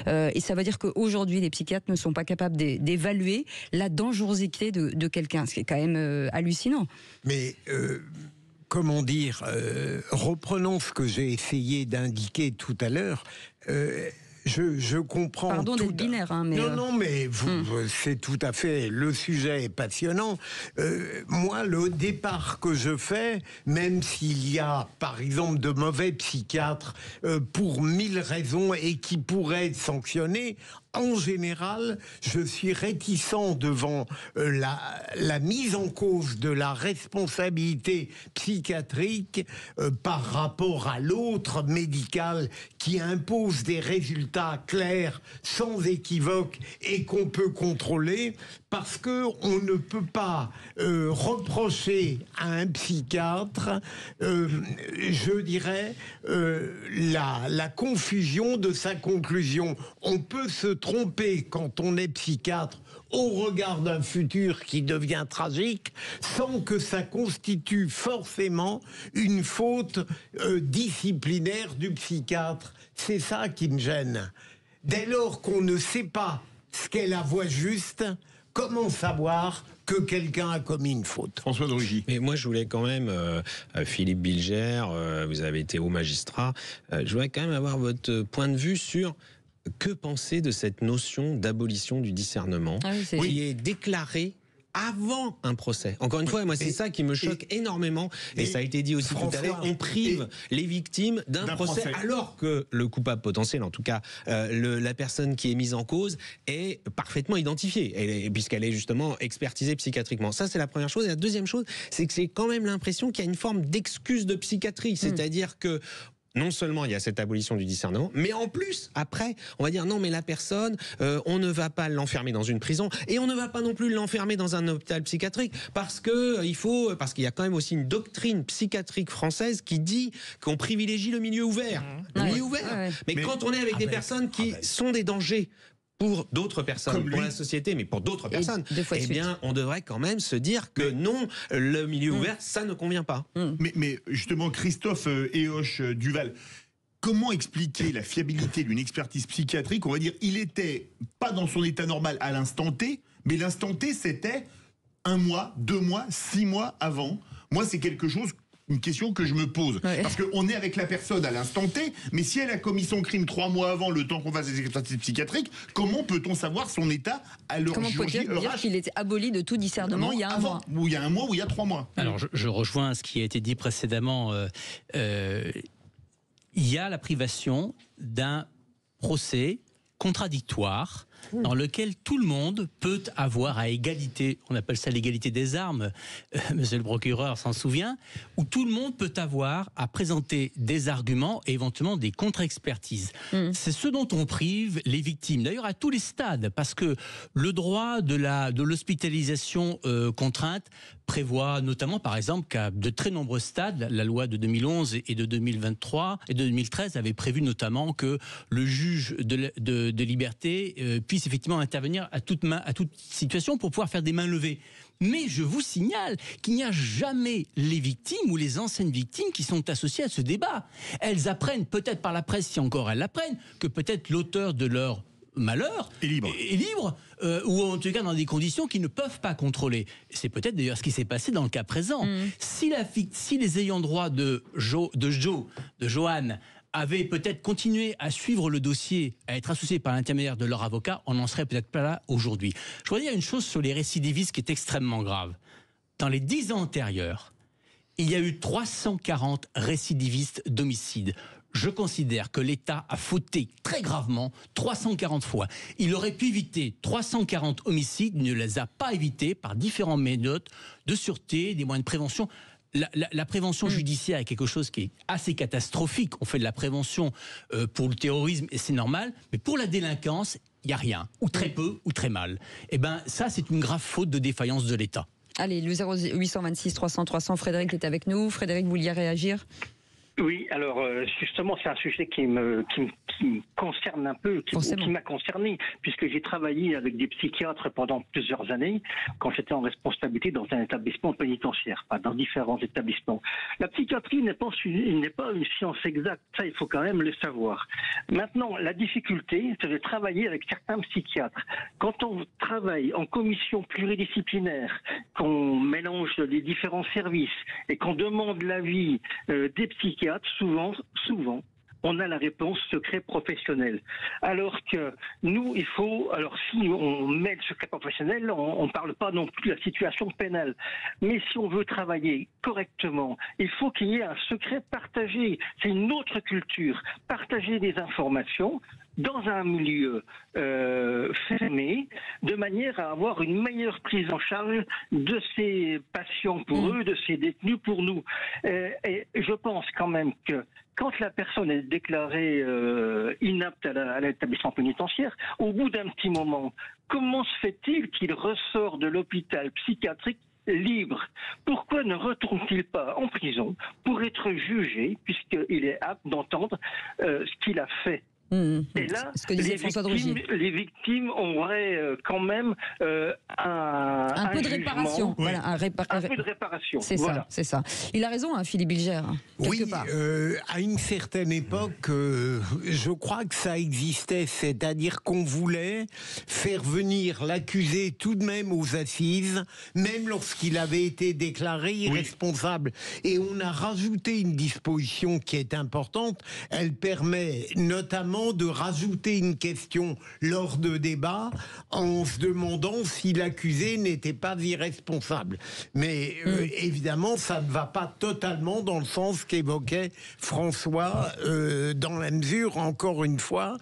Et ça veut dire qu'aujourd'hui, les psychiatres ne sont pas capables d'évaluer la dangerosité de quelqu'un, ce qui est quand même hallucinant. Mais comment dire, reprenons ce que j'ai essayé d'indiquer tout à l'heure. Je comprends. Pardon d'être binaire, mais non, mais c'est tout à fait. Le sujet est passionnant. Moi, le départ que je fais, même s'il y a, par exemple, de mauvais psychiatres pour 1000 raisons et qui pourraient être sanctionnés. En général, je suis réticent devant la mise en cause de la responsabilité psychiatrique par rapport à l'autre médical qui impose des résultats clairs, sans équivoque et qu'on peut contrôler, parce que on ne peut pas reprocher à un psychiatre, je dirais, la confusion de sa conclusion. On peut se tromper quand on est psychiatre au regard d'un futur qui devient tragique, sans que ça constitue forcément une faute disciplinaire du psychiatre. C'est ça qui me gêne. Dès lors qu'on ne sait pas ce qu'est la voie juste, comment savoir que quelqu'un a commis une faute? François de Rugy. Mais moi, je voulais quand même, Philippe Bilger, vous avez été haut magistrat, je voudrais quand même avoir votre point de vue sur que penser de cette notion d'abolition du discernement qui est déclarée avant un procès. Encore une fois, moi, c'est ça qui me choque énormément. Et ça a été dit aussi tout à l'heure, on prive les victimes d'un procès alors que le coupable potentiel, en tout cas la personne qui est mise en cause, est parfaitement identifiée, puisqu'elle est justement expertisée psychiatriquement. Ça, c'est la première chose. Et la deuxième chose, c'est que c'est quand même l'impression qu'il y a une forme d'excuse de psychiatrie. C'est-à-dire que non seulement il y a cette abolition du discernement, mais en plus, après, on va dire non, mais la personne, on ne va pas l'enfermer dans une prison et on ne va pas non plus l'enfermer dans un hôpital psychiatrique parce qu'il y a quand même aussi une doctrine psychiatrique française qui dit qu'on privilégie le milieu ouvert. Le milieu ouvert. Mais quand on est avec des personnes qui sont des dangers pour d'autres personnes, Comme pour lui. la société, mais pour d'autres personnes, 2 fois de eh suite. bien, on devrait quand même se dire que non, le milieu ouvert, ça ne convient pas. Mais justement, Christophe Eoch Duval, comment expliquer la fiabilité d'une expertise psychiatrique? On va dire, il était pas dans son état normal à l'instant T, mais l'instant T, c'était 1 mois, 2 mois, 6 mois avant. Moi, c'est une question que je me pose. Ouais. Parce qu'on est avec la personne à l'instant T, mais si elle a commis son crime 3 mois avant, le temps qu'on fasse des expertises psychiatriques, comment peut-on savoir son état à l'heure Comment peut-on dire qu'il était aboli de tout discernement il y a un mois? Ou il y a 1 mois, ou il y a 3 mois. Alors, je rejoins ce qui a été dit précédemment. Il y a la privation d'un procès contradictoire dans lequel tout le monde peut avoir à égalité, on appelle ça l'égalité des armes, monsieur le procureur s'en souvient, où tout le monde peut avoir à présenter des arguments et éventuellement des contre-expertises. C'est ce dont on prive les victimes, d'ailleurs à tous les stades, parce que le droit de l'hospitalisation contrainte prévoit notamment, par exemple, qu'à de très nombreux stades, la loi de 2011 et de 2023 et de 2013 avait prévu notamment que le juge de liberté puisse effectivement intervenir à toute situation pour pouvoir faire des mains levées. Mais je vous signale qu'il n'y a jamais les victimes ou les anciennes victimes qui sont associées à ce débat. Elles apprennent, peut-être par la presse si encore elles l'apprennent, que peut-être l'auteur de leur malheur est libre ou en tout cas dans des conditions qu'ils ne peuvent pas contrôler. C'est peut-être d'ailleurs ce qui s'est passé dans le cas présent. Si les ayants droit de Joanne avaient peut-être continué à suivre le dossier, à être associés par l'intermédiaire de leur avocat, on n'en serait peut-être pas là aujourd'hui. Je voudrais dire une chose sur les récidivistes qui est extrêmement grave. Dans les 10 ans antérieurs, il y a eu 340 récidivistes d'homicide. Je considère que l'État a fauté très gravement 340 fois. Il aurait pu éviter 340 homicides, il ne les a pas évités par différentes méthodes de sûreté, des moyens de prévention. La prévention judiciaire est quelque chose qui est assez catastrophique. On fait de la prévention pour le terrorisme et c'est normal, mais pour la délinquance, il n'y a rien, ou très peu, ou très mal. Eh bien, ça, c'est une grave faute de défaillance de l'État. Allez, le 0826 300 300, Frédéric est avec nous. Frédéric, vous vouliez réagir ? Oui, alors justement, c'est un sujet qui me concerne un peu, qui m'a concerné, puisque j'ai travaillé avec des psychiatres pendant plusieurs années, quand j'étais en responsabilité dans un établissement pénitentiaire, dans différents établissements. La psychiatrie n'est pas une science exacte, ça il faut quand même le savoir. Maintenant, la difficulté, c'est de travailler avec certains psychiatres. Quand on travaille en commission pluridisciplinaire, qu'on mélange les différents services et qu'on demande l'avis des psychiatres, souvent, on a la réponse secret professionnel. Alors que nous, si on met le secret professionnel, on ne parle pas non plus de la situation pénale. Mais si on veut travailler correctement, il faut qu'il y ait un secret partagé. C'est une autre culture. Partager des informations dans un milieu fermé, de manière à avoir une meilleure prise en charge de ces patients pour eux, de ces détenus pour nous. Et je pense quand même que quand la personne est déclarée inapte à l'établissement pénitentiaire, au bout d'un petit moment, comment se fait-il qu'il ressort de l'hôpital psychiatrique libre? Pourquoi ne retourne-t-il pas en prison pour être jugé, puisqu'il est apte d'entendre ce qu'il a fait? Et là, les victimes auraient quand même un peu de réparation. Voilà, un peu de réparation. C'est ça, c'est ça. Il a raison, Philippe Bilger. Oui, à une certaine époque, je crois que ça existait, c'est-à-dire qu'on voulait faire venir l'accusé tout de même aux assises, même lorsqu'il avait été déclaré irresponsable. Et on a rajouté une disposition qui est importante. Elle permet notamment de rajouter une question lors de débats en se demandant si l'accusé n'était pas irresponsable. Mais évidemment, ça ne va pas totalement dans le sens qu'évoquait François, dans la mesure, encore une fois,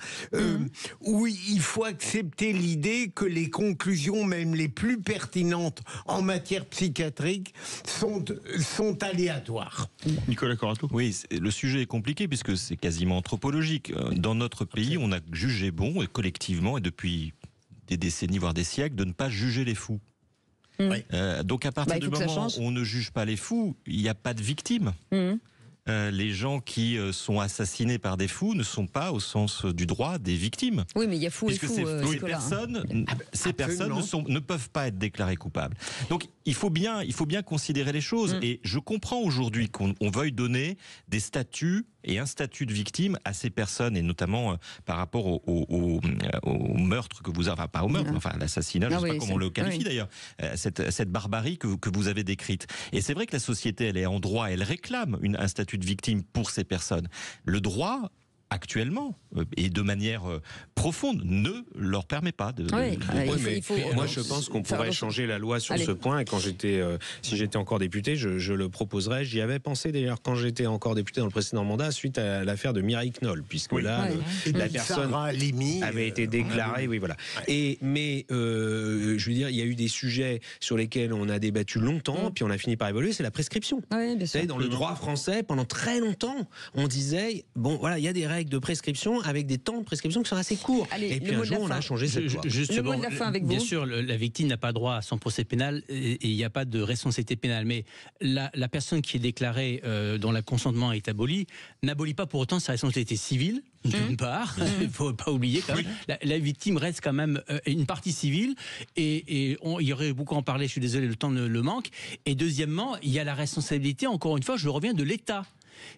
où il faut accepter l'idée que les conclusions, même les plus pertinentes en matière psychiatrique, sont aléatoires. Nicolas Corato. Oui, le sujet est compliqué puisque c'est quasiment anthropologique. Dans notre pays, on a jugé bon, et collectivement, et depuis des décennies, voire des siècles, de ne pas juger les fous. Donc à partir du moment où on ne juge pas les fous, il n'y a pas de victimes. les gens qui sont assassinés par des fous ne sont pas, au sens du droit, des victimes. Oui, mais il y a fou et Puisque fou. ces personnes ne peuvent pas être déclarées coupables. Donc il faut bien considérer les choses. Et je comprends aujourd'hui qu'on veuille donner des statuts et un statut de victime à ces personnes, et notamment par rapport au meurtre que vous avez, enfin pas au meurtre, enfin à l'assassinat, je ne sais pas comment on le qualifie d'ailleurs, cette barbarie que vous avez décrite. Et c'est vrai que la société, elle est en droit, elle réclame un statut de victime pour ces personnes. Le droit, actuellement, et de manière profonde, ne leur permet pas de... Moi, je pense qu'on pourrait changer la loi sur ce point. Et quand si j'étais encore député, je le proposerais. J'y avais pensé d'ailleurs quand j'étais encore député dans le précédent mandat, suite à l'affaire de Mireille Knoll, puisque là, la personne avait été déclarée. Oui, voilà. Mais je veux dire, il y a eu des sujets sur lesquels on a débattu longtemps, puis on a fini par évoluer. C'est la prescription. Vous savez, dans le droit français, pendant très longtemps, on disait bon, voilà, il y a des règles de prescription avec des temps de prescription qui sont assez courts. Allez, et puis un jour, on a changé cette loi. Le mot de la fin avec vous. Bien sûr, la victime n'a pas droit à son procès pénal et il n'y a pas de responsabilité pénale. Mais la personne qui est déclarée, dont le consentement est aboli, n'abolit pas pour autant sa responsabilité civile. D'une part, il ne faut pas oublier quand même, la victime reste quand même une partie civile et il y aurait beaucoup à en parler, je suis désolé, le temps le manque. Et deuxièmement, il y a la responsabilité, encore une fois, je reviens, de l'État.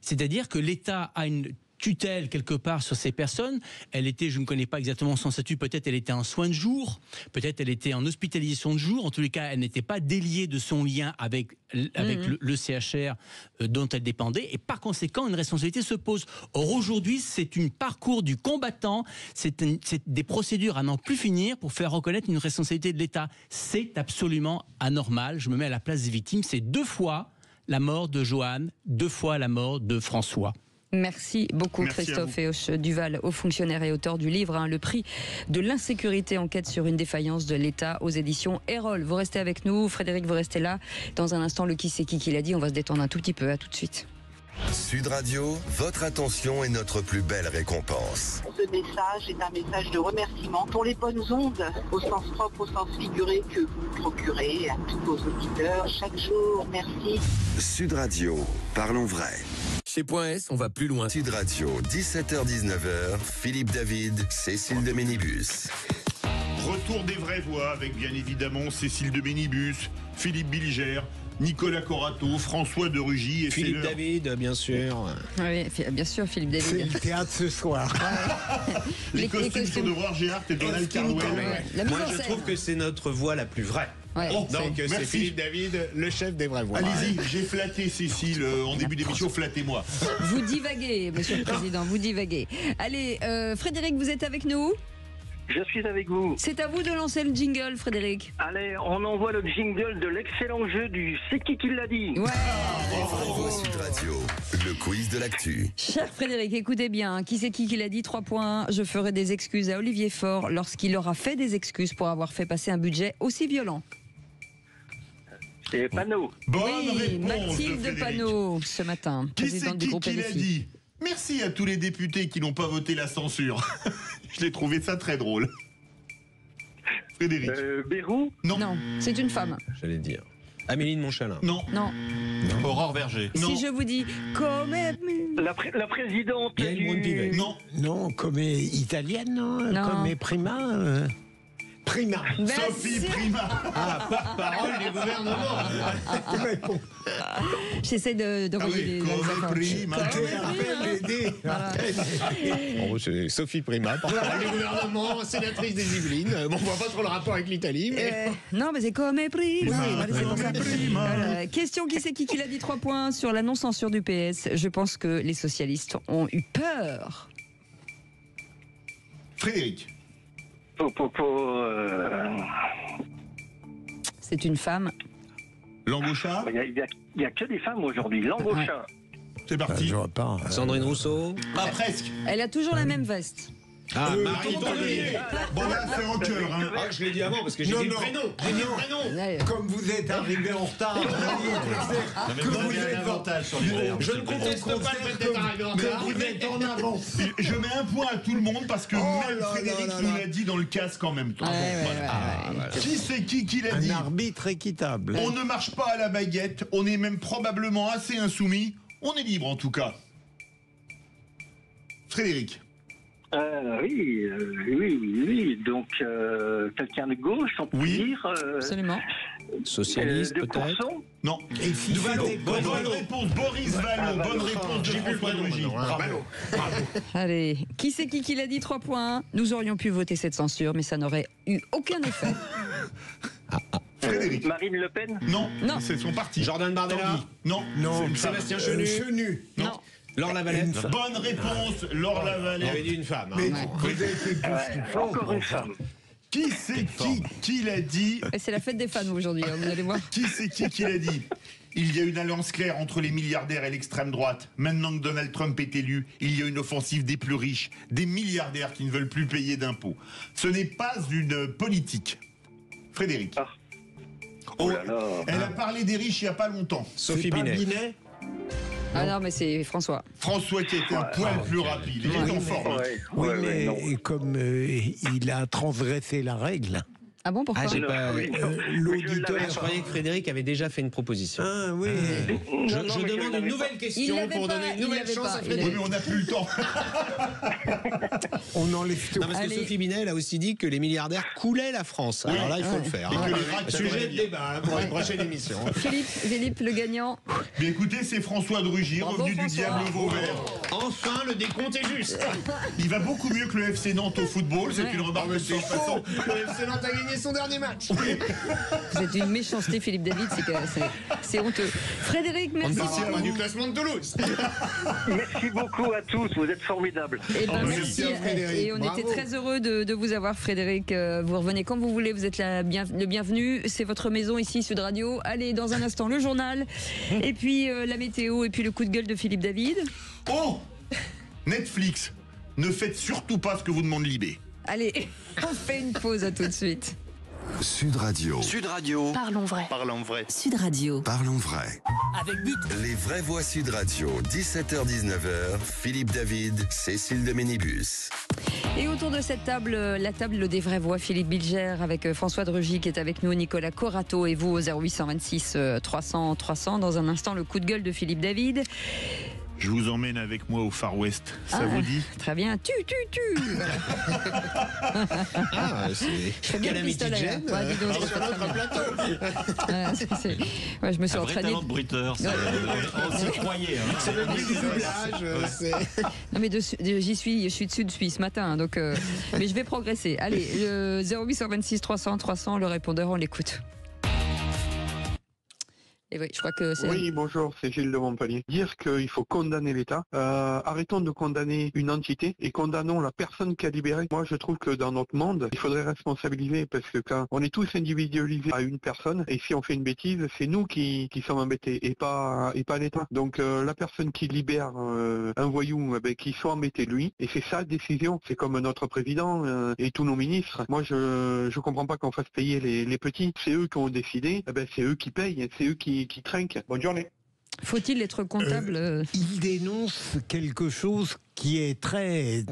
C'est-à-dire que l'État a une tutelle quelque part sur ces personnes. Elle était, je ne connais pas exactement son statut, peut-être elle était en soins de jour, peut-être elle était en hospitalisation de jour, en tous les cas elle n'était pas déliée de son lien avec le CHR dont elle dépendait, et par conséquent une responsabilité se pose. Or aujourd'hui c'est un parcours du combattant, c'est des procédures à n'en plus finir pour faire reconnaître une responsabilité de l'État. C'est absolument anormal, je me mets à la place des victimes, c'est 2 fois la mort de Joanne, 2 fois la mort de François. Merci beaucoup. Merci Christophe Héauche-Duval, haut fonctionnaire et auteur du livre Le prix de l'insécurité, enquête sur une défaillance de l'État, aux éditions Erol. Vous restez avec nous, Frédéric, vous restez là. Dans un instant, le qui c'est qui l'a dit, on va se détendre un tout petit peu. À tout de suite. Sud Radio, votre attention est notre plus belle récompense. Ce message est un message de remerciement pour les bonnes ondes, au sens propre, au sens figuré, que vous procurez à tous vos auditeurs chaque jour. Merci. Sud Radio, parlons vrai. Chez Point S, on va plus loin. Sud Radio, 17h-19h, Philippe David, Cécile de Ménibus. Retour des vraies voix avec bien évidemment Cécile de Ménibus, Philippe Bilger, Nicolas Corato, François de Rugy et Philippe David, bien sûr. Oui, bien sûr, Philippe David. C'est le théâtre ce soir. les costumes sont de Roger Hart et Donald Carwell. Moi, je trouve que c'est notre voix la plus vraie. Ouais, donc c'est Philippe David, le chef des vraies voix. Allez-y, j'ai flatté Cécile en début d'émission, flattez-moi. Vous divaguez, monsieur le Président, vous divaguez. Allez, Frédéric, vous êtes avec nous ? Je suis avec vous. C'est à vous de lancer le jingle, Frédéric. Allez, on envoie le jingle de l'excellent jeu du C'est qui l'a dit. Ouais. Sud Radio, le quiz de l'actu. Cher Frédéric, écoutez bien, qui c'est qui l'a dit ? 3 points. Je ferai des excuses à Olivier Faure lorsqu'il aura fait des excuses pour avoir fait passer un budget aussi violent. C'est Panot. Bonne réponse, Mathilde Panot, ce matin, présidente du groupe LFI. L'a dit ? Merci à tous les députés qui n'ont pas voté la censure. Je l'ai trouvé ça très drôle. Frédéric. Bérou ? Non, c'est une femme. J'allais dire. Amélie de Montchalin. Non. Aurore Berger. Si je vous dis comme la présidente du... Non, comme italienne, non. Comme Prima. Prima. Sophie Prima. Porte-parole du gouvernement. J'essaie de relier c'est Sophie Prima, porte-parole du gouvernement, sénatrice des Yvelines. On voit pas trop le rapport avec l'Italie. Mais... non, mais c'est comme Prima. Question, qui c'est qui l'a dit ? 3 points sur la non-censure du PS. Je pense que les socialistes ont eu peur. Frédéric. C'est une femme. Langauchat. Il n'y a que des femmes aujourd'hui. Langauchat. C'est parti. Je vois pas. Sandrine Rousseau. Pas presque. Elle a toujours la même veste. Marie Tondelier. Bon là c'est en cœur. Je l'ai dit avant parce que j'ai dit le prénom. Comme vous êtes arrivé en retard, que vous avez un avantage sur les verbes. Je ne conteste pas le fait d'être arrivé en retard. Vous êtes en avance. Je mets un point à tout le monde parce que même Frédéric nous l'a dit dans le casque en même temps. Qui c'est qui l'a dit ? Un arbitre équitable. On ne marche pas à la baguette, on est même probablement assez insoumis. On est libre en tout cas. Frédéric. Oui. Donc, quelqu'un de gauche, on peut dire. Absolument. Socialiste, peut-être. Non. Et si Bonne réponse, Boris Vallaud. Bonne réponse de François de Rugy. Bravo. Allez, qui c'est qui l'a dit 3 points. Nous aurions pu voter cette censure, mais ça n'aurait eu aucun effet. Frédéric. Marine Le Pen. Non. C'est son parti. Jordan Bardella. Non. Sébastien Chenu. Non. Laure Lavalette. Bonne réponse, Laure Lavalette. Il avait dit une femme. Mais vous avez été encore une femme. Qui c'est qui l'a dit? Et c'est la fête des fans aujourd'hui, hein, vous allez voir. Qui c'est qui l'a dit? Il y a une alliance claire entre les milliardaires et l'extrême droite. Maintenant que Donald Trump est élu, il y a une offensive des plus riches, des milliardaires qui ne veulent plus payer d'impôts. Ce n'est pas une politique. Frédéric. Elle a parlé des riches il n'y a pas longtemps. Sophie Binet. Ah non, mais c'est François. François qui était un poil plus rapide. Il est en forme. Oui, mais comme il a transgressé la règle. Ah bon, pourquoi l'auditeur. Je croyais que Frédéric avait déjà fait une proposition. Ah oui. Je demande une nouvelle question pour donner une nouvelle chance à Frédéric. Oui, mais on n'a plus le temps. On enlève tout. Non, parce que Sophie Binet, elle a aussi dit que les milliardaires coulaient la France. Alors là, il faut le faire. Sujet de débat pour une prochaine émission. Philippe, le gagnant. Mais écoutez, c'est François de Rugy, revenu du diable Vauvert. Enfin, le décompte est juste. Il va beaucoup mieux que le FC Nantes au football. C'est une remarque de passant. Le FC Nantes a gagné son dernier match. Vous êtes une méchanceté, Philippe David, c'est honteux. Frédéric, merci. On ne parle du classement de Toulouse. Merci beaucoup à tous, vous êtes formidables. Merci Frédéric. Et on était très heureux de vous avoir, Frédéric. Vous revenez quand vous voulez, vous êtes le bienvenu. C'est votre maison ici, Sud Radio. Allez, dans un instant, le journal, et puis la météo, et puis le coup de gueule de Philippe David. Oh, Netflix, ne faites surtout pas ce que vous demande Libé. Allez, on fait une pause, à tout de suite. Sud Radio. Sud Radio. Parlons vrai. Parlons vrai. Sud Radio. Parlons vrai. Avec but. Les vraies voix Sud Radio, 17h-19h, Philippe David, Cécile de Ménibus. Et autour de cette table, la table des vraies voix, Philippe Bilger avec François de Rugy qui est avec nous, Nicolas Corato et vous au 0826 300 300. Dans un instant, le coup de gueule de Philippe David. Je vous emmène avec moi au Far West. Ça vous dit? Très bien. Tu. C'est Calamity Jane sur notre plateau. Je me suis entraînée. Un vrai talent de bruiteur. On s'y croyait. C'est le bruit du doublage. Non mais je suis depuis ce matin, donc mais je vais progresser. Allez, 0826 300 300, le répondeur, on l'écoute. Et oui, je crois que c'est... Oui, bonjour, c'est Gilles de Montpellier. Dire qu'il faut condamner l'État. Arrêtons de condamner une entité et condamnons la personne qui a libéré. Moi, je trouve que dans notre monde, il faudrait responsabiliser parce que quand on est tous individualisés à une personne et si on fait une bêtise, c'est nous qui sommes embêtés et pas l'État. Donc la personne qui libère un voyou, qu'il soit embêté lui et c'est sa décision. C'est comme notre président et tous nos ministres. Moi, je comprends pas qu'on fasse payer les petits. C'est eux qui ont décidé. C'est eux qui payent. C'est eux qui trinquent. Bonne journée. Faut-il être comptable Il dénonce quelque chose qui est très,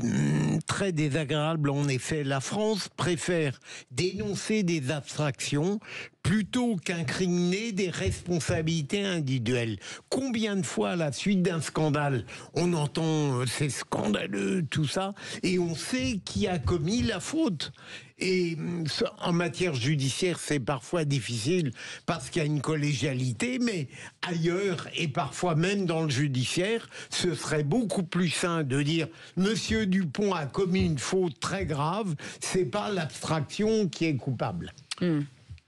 très désagréable. En effet, la France préfère dénoncer des abstractions plutôt qu'incriminer des responsabilités individuelles. Combien de fois, à la suite d'un scandale, on entend c'est scandaleux, tout ça, et on sait qui a commis la faute. Et en matière judiciaire, c'est parfois difficile parce qu'il y a une collégialité, mais ailleurs, et parfois même dans le judiciaire, ce serait beaucoup plus sain de dire « Monsieur Dupont a commis une faute très grave », c'est pas l'abstraction qui est coupable.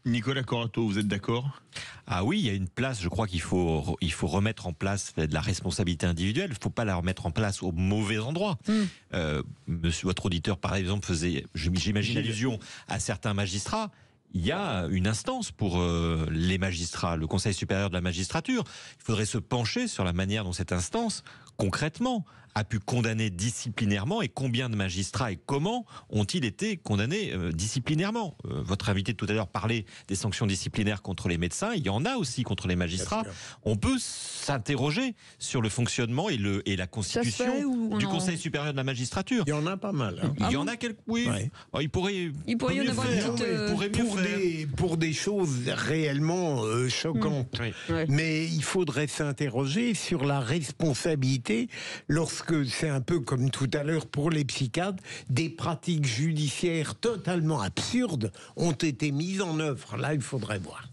Nicolas Corato, vous êtes d'accord? Ah oui, il y a une place, je crois qu'il faut remettre en place de la responsabilité individuelle. Il ne faut pas la remettre en place au mauvais endroit. Monsieur, votre auditeur, par exemple, faisait, j'imagine, allusion à certains magistrats. Il y a une instance pour les magistrats, le Conseil supérieur de la magistrature. Il faudrait se pencher sur la manière dont cette instance, concrètement, a pu condamner disciplinairement et combien de magistrats et comment ont-ils été condamnés disciplinairement. Votre invité tout à l'heure parlait des sanctions disciplinaires contre les médecins, il y en a aussi contre les magistrats. On peut s'interroger sur le fonctionnement et la constitution du Conseil supérieur de la magistrature. Il y en a pas mal. Hein. Il y en a quelques, oui. Ouais. Il pourrait y en avoir une petite... pourrait mieux pour des choses réellement choquantes. Mais il faudrait s'interroger sur la responsabilité lorsque, c'est un peu comme tout à l'heure pour les psychiatres, des pratiques judiciaires totalement absurdes ont été mises en œuvre. Là, il faudrait voir.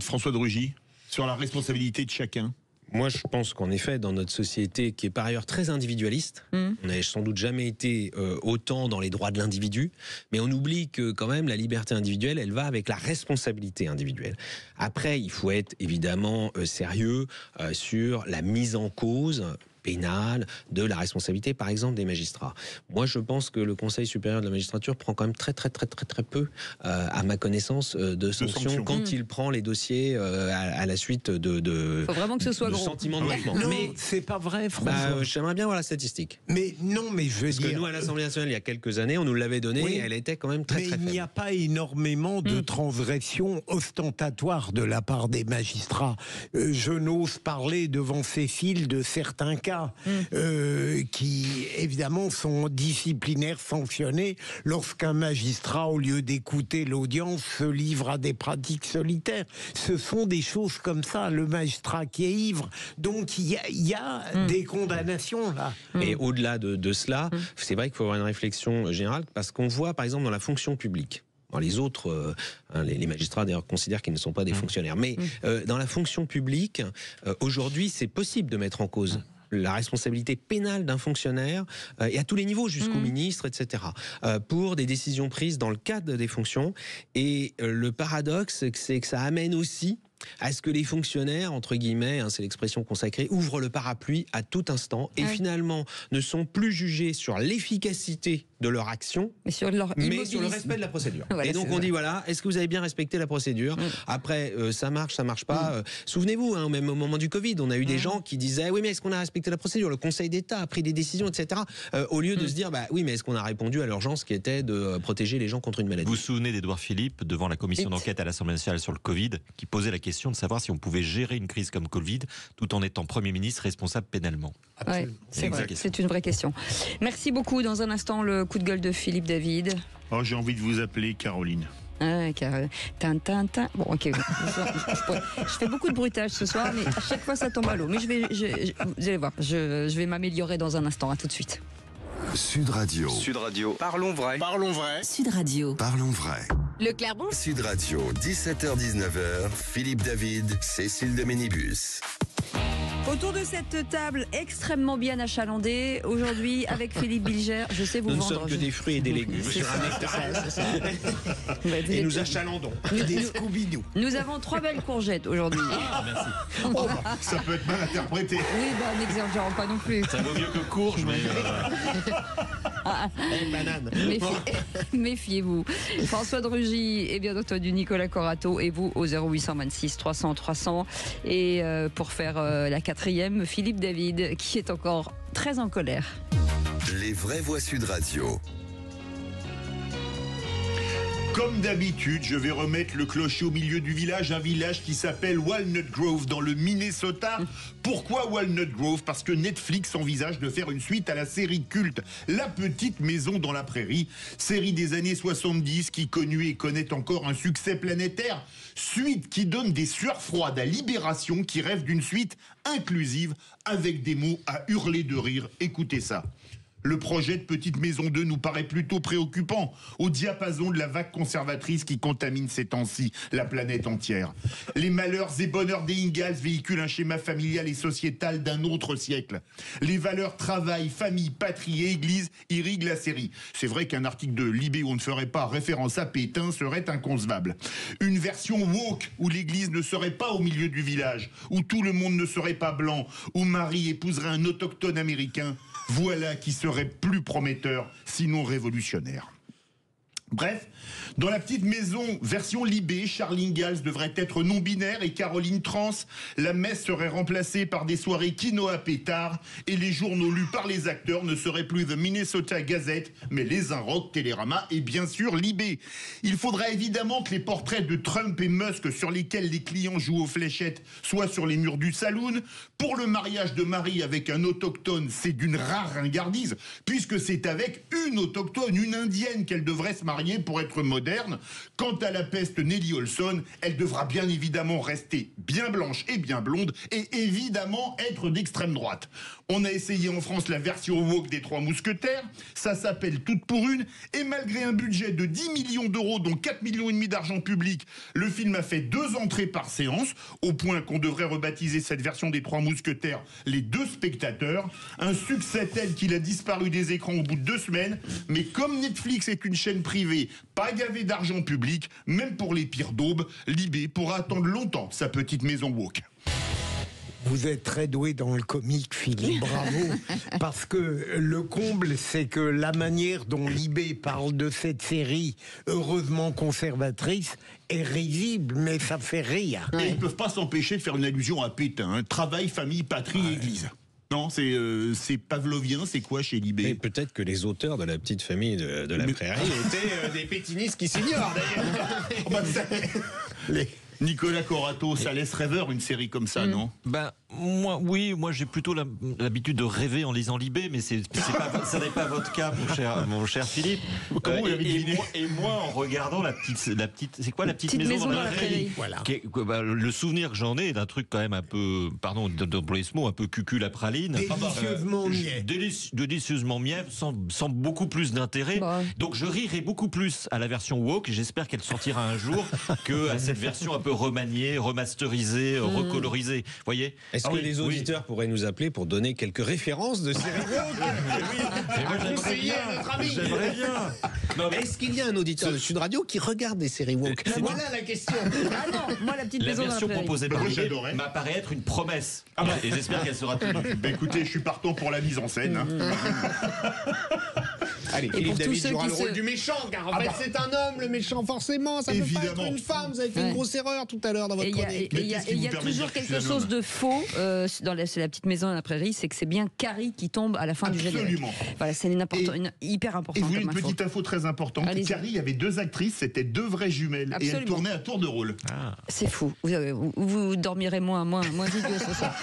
François de Rugy, sur la responsabilité de chacun. Moi, je pense qu'en effet, dans notre société, qui est par ailleurs très individualiste, on n'a sans doute jamais été autant dans les droits de l'individu, mais on oublie que quand même la liberté individuelle, elle va avec la responsabilité individuelle. Après, il faut être évidemment sérieux sur la mise en cause pénale de la responsabilité, par exemple, des magistrats. Moi, je pense que le Conseil supérieur de la magistrature prend quand même très peu, à ma connaissance, de sanctions quand il prend les dossiers à la suite de faut vraiment que ce soit de gros. sentiments de manquement. Non, mais c'est pas vrai, François. J'aimerais bien voir la statistique. Mais non, mais je veux dire... Parce que nous, à l'Assemblée nationale, il y a quelques années, on nous l'avait donnée, elle était quand même très faible. Mais il n'y a pas énormément de transgressions ostentatoires de la part des magistrats. Je n'ose parler devant Cécile de certains cas qui, évidemment, sont disciplinaires, sanctionnés, lorsqu'un magistrat, au lieu d'écouter l'audience, se livre à des pratiques solitaires. Ce sont des choses comme ça, le magistrat qui est ivre. Donc, il y a des condamnations, là. Et au-delà de cela, c'est vrai qu'il faut avoir une réflexion générale, parce qu'on voit, par exemple, dans la fonction publique, les autres, les magistrats d'ailleurs considèrent qu'ils ne sont pas des fonctionnaires, mais dans la fonction publique, aujourd'hui, c'est possible de mettre en cause la responsabilité pénale d'un fonctionnaire, et à tous les niveaux, jusqu'au ministre, etc., pour des décisions prises dans le cadre des fonctions. Et le paradoxe, c'est que ça amène aussi à ce que les fonctionnaires, entre guillemets, c'est l'expression consacrée, ouvrent le parapluie à tout instant et finalement ne sont plus jugés sur l'efficacité de leur action, mais sur le respect de la procédure. Voilà, et donc on dit, voilà, est-ce que vous avez bien respecté la procédure? Après, ça marche pas. Souvenez-vous, au même au moment du Covid, on a eu des gens qui disaient, oui, mais est-ce qu'on a respecté la procédure? Le Conseil d'État a pris des décisions, etc. Au lieu de se dire, oui, mais est-ce qu'on a répondu à l'urgence qui était de protéger les gens contre une maladie? Vous vous souvenez d'Édouard Philippe devant la commission d'enquête à l'Assemblée nationale sur le Covid, qui posait la question de savoir si on pouvait gérer une crise comme Covid tout en étant Premier ministre responsable pénalement. Ouais, c'est une vraie question. Merci beaucoup. Dans un instant, le coup de gueule de Philippe David. Oh, j'ai envie de vous appeler Caroline. Bon, ok. Je fais beaucoup de bruitage ce soir, mais à chaque fois ça tombe à l'eau. Mais vous allez voir, je vais m'améliorer dans un instant. À tout de suite. Sud Radio. Sud Radio. Parlons vrai. Parlons vrai. Sud Radio. Parlons vrai. Le Clairbon. Sud Radio, 17h-19h, Philippe David, Cécile de Ménibus. Autour de cette table extrêmement bien achalandée, aujourd'hui avec Philippe Bilger, je sais vous nous vendre. Nous ne sommes que des fruits et des légumes. C'est ça. Et nous achalandons. Des Scooby-Doo. Nous avons 3 belles courgettes aujourd'hui. Merci. Ça peut être mal interprété. Oui, n'exagérons pas non plus. Ça vaut mieux que courge, mais... banane. Méfiez-vous. François de Rugy et bien entendu Nicolas Corato et vous au 0826 300 300. Et pour faire la 4e, Philippe David qui est encore très en colère. Les vraies voix Sud Radio. Comme d'habitude, je vais remettre le clocher au milieu du village, un village qui s'appelle Walnut Grove dans le Minnesota. Pourquoi Walnut Grove? Parce que Netflix envisage de faire une suite à la série culte La Petite Maison dans la Prairie, série des années 70 qui connut et connaît encore un succès planétaire. Suite qui donne des sueurs froides à Libération, qui rêve d'une suite inclusive avec des mots à hurler de rire. Écoutez ça. Le projet de Petite Maison 2 nous paraît plutôt préoccupant, au diapason de la vague conservatrice qui contamine ces temps-ci la planète entière. Les malheurs et bonheurs des Ingalls véhiculent un schéma familial et sociétal d'un autre siècle. Les valeurs travail, famille, patrie et église irriguent la série. C'est vrai qu'un article de Libé où on ne ferait pas référence à Pétain serait inconcevable. Une version woke où l'église ne serait pas au milieu du village, où tout le monde ne serait pas blanc, où Marie épouserait un autochtone américain. Voilà qui serait plus prometteur, sinon révolutionnaire. Bref, dans La Petite Maison, version Libé, Charlie Ingalls devrait être non-binaire et Caroline trans. La messe serait remplacée par des soirées quinoa pétard et les journaux lus par les acteurs ne seraient plus The Minnesota Gazette, mais Les Inrocks, Télérama et bien sûr Libé. Il faudra évidemment que les portraits de Trump et Musk sur lesquels les clients jouent aux fléchettes soient sur les murs du saloon. Pour le mariage de Marie avec un autochtone, c'est d'une rare ringardise, puisque c'est avec une autochtone, une indienne qu'elle devrait se marier variée pour être moderne. Quant à la peste Nelly Olson, elle devra bien évidemment rester bien blanche et bien blonde et évidemment être d'extrême droite. On a essayé en France la version woke des Trois Mousquetaires, ça s'appelle Toutes pour une, et malgré un budget de 10 millions d'euros, dont 4,5 millions d'argent public, le film a fait 2 entrées par séance, au point qu'on devrait rebaptiser cette version des Trois Mousquetaires les 2 spectateurs. Un succès tel qu'il a disparu des écrans au bout de 2 semaines, mais comme Netflix est une chaîne privée, pas gavée d'argent public, même pour les pires daubes, Libé pourra attendre longtemps sa petite maison woke. Vous êtes très doué dans le comique, Philippe, bravo. Parce que le comble, c'est que la manière dont Libé parle de cette série, heureusement conservatrice, est risible, mais ça fait rire. Et ils ne peuvent pas s'empêcher de faire une allusion à Pétain. Hein. Travail, famille, patrie, église. Non, c'est pavlovien, c'est quoi chez Libé? Et peut-être que les auteurs de La Petite Famille de la Prairie étaient des pétinistes qui s'ignorent, d'ailleurs. Nicolas Corato, ça laisse rêveur une série comme ça, non? Ben, moi j'ai plutôt l'habitude de rêver en lisant Libé, mais ça n'est pas votre cas, mon cher Philippe. Et moi, en regardant la petite, c'est quoi la petite maison dans la prairie, voilà. Le souvenir que j'en ai est d'un truc quand même un peu, pardon d'employer ce mot, un peu cucul à praline. Délicieusement mièvre. Délicieusement mièvre, sans beaucoup plus d'intérêt. Donc je rirai beaucoup plus à la version woke, et j'espère qu'elle sortira un jour, que à cette version un peu remaniée, remasterisée, recolorisée. Voyez? Est-ce que les auditeurs pourraient nous appeler pour donner quelques références de séries woke? J'aimerais bien. Non, mais est-ce qu'il y a un auditeur de Sud Radio qui regarde des séries woke? Voilà la question. Ah non, moi la petite maison dans la version prairie. proposée par Libé m'apparaît être une promesse. Et j'espère qu'elle sera tenue. Bah écoutez, je suis partant pour la mise en scène. Hein. Allez, Philippe David jouera le rôle du méchant, car en fait c'est un homme, le méchant, forcément. Ça peut pas être une femme. Vous avez fait une grosse erreur tout à l'heure dans votre chronique. Il y a toujours quelque chose de faux dans la petite maison dans la prairie, c'est que c'est bien Carrie qui tombe à la fin du générique. Voilà, c'est hyper important. Et vous voulez une petite info très importante? Carrie, il y avait 2 actrices, c'était 2 vraies jumelles. Absolument. Et elles tournaient à tour de rôle. C'est fou. Vous dormirez moins idiot ce soir.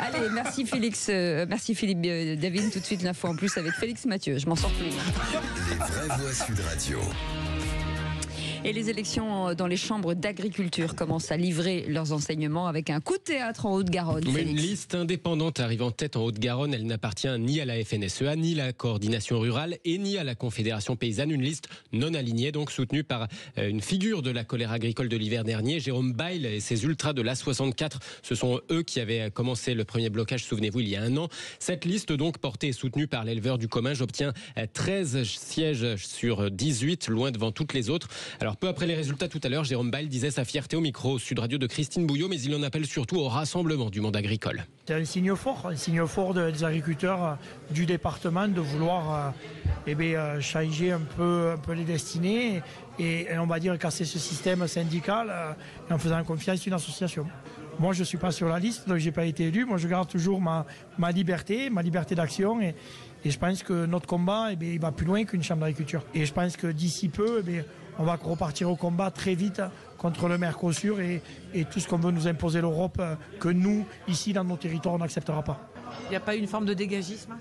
Allez, merci Félix, merci Philippe David. Tout de suite l'info en plus avec Félix Mathieu. Je m'en sors plus. Les vraies voix Sud Radio. Et les élections dans les chambres d'agriculture commencent à livrer leurs enseignements avec un coup de théâtre en Haute-Garonne. Oui, une liste indépendante arrive en tête en Haute-Garonne. Elle n'appartient ni à la FNSEA, ni à la coordination rurale et ni à la Confédération paysanne. Une liste non alignée, donc soutenue par une figure de la colère agricole de l'hiver dernier, Jérôme Bail et ses ultras de l'A64. Ce sont eux qui avaient commencé le premier blocage, souvenez-vous, il y a un an. Cette liste, donc portée et soutenue par l'éleveur du Comminges, obtient 13 sièges sur 18, loin devant toutes les autres. Alors peu après les résultats tout à l'heure, Jérôme Bail disait sa fierté au micro Sud Radio de Christine Bouillot, mais il en appelle surtout au rassemblement du monde agricole. C'est un signe fort des agriculteurs du département de vouloir changer un peu les destinées et on va dire casser ce système syndical en faisant confiance à une association. Moi, je ne suis pas sur la liste, donc je n'ai pas été élu. Moi, je garde toujours ma liberté d'action et je pense que notre combat, il va plus loin qu'une chambre d'agriculture. Et je pense que d'ici peu, on va repartir au combat très vite contre le Mercosur et tout ce qu'on veut nous imposer l'Europe, que nous, ici, dans nos territoires, on n'acceptera pas. Il n'y a pas eu une forme de dégagisme ?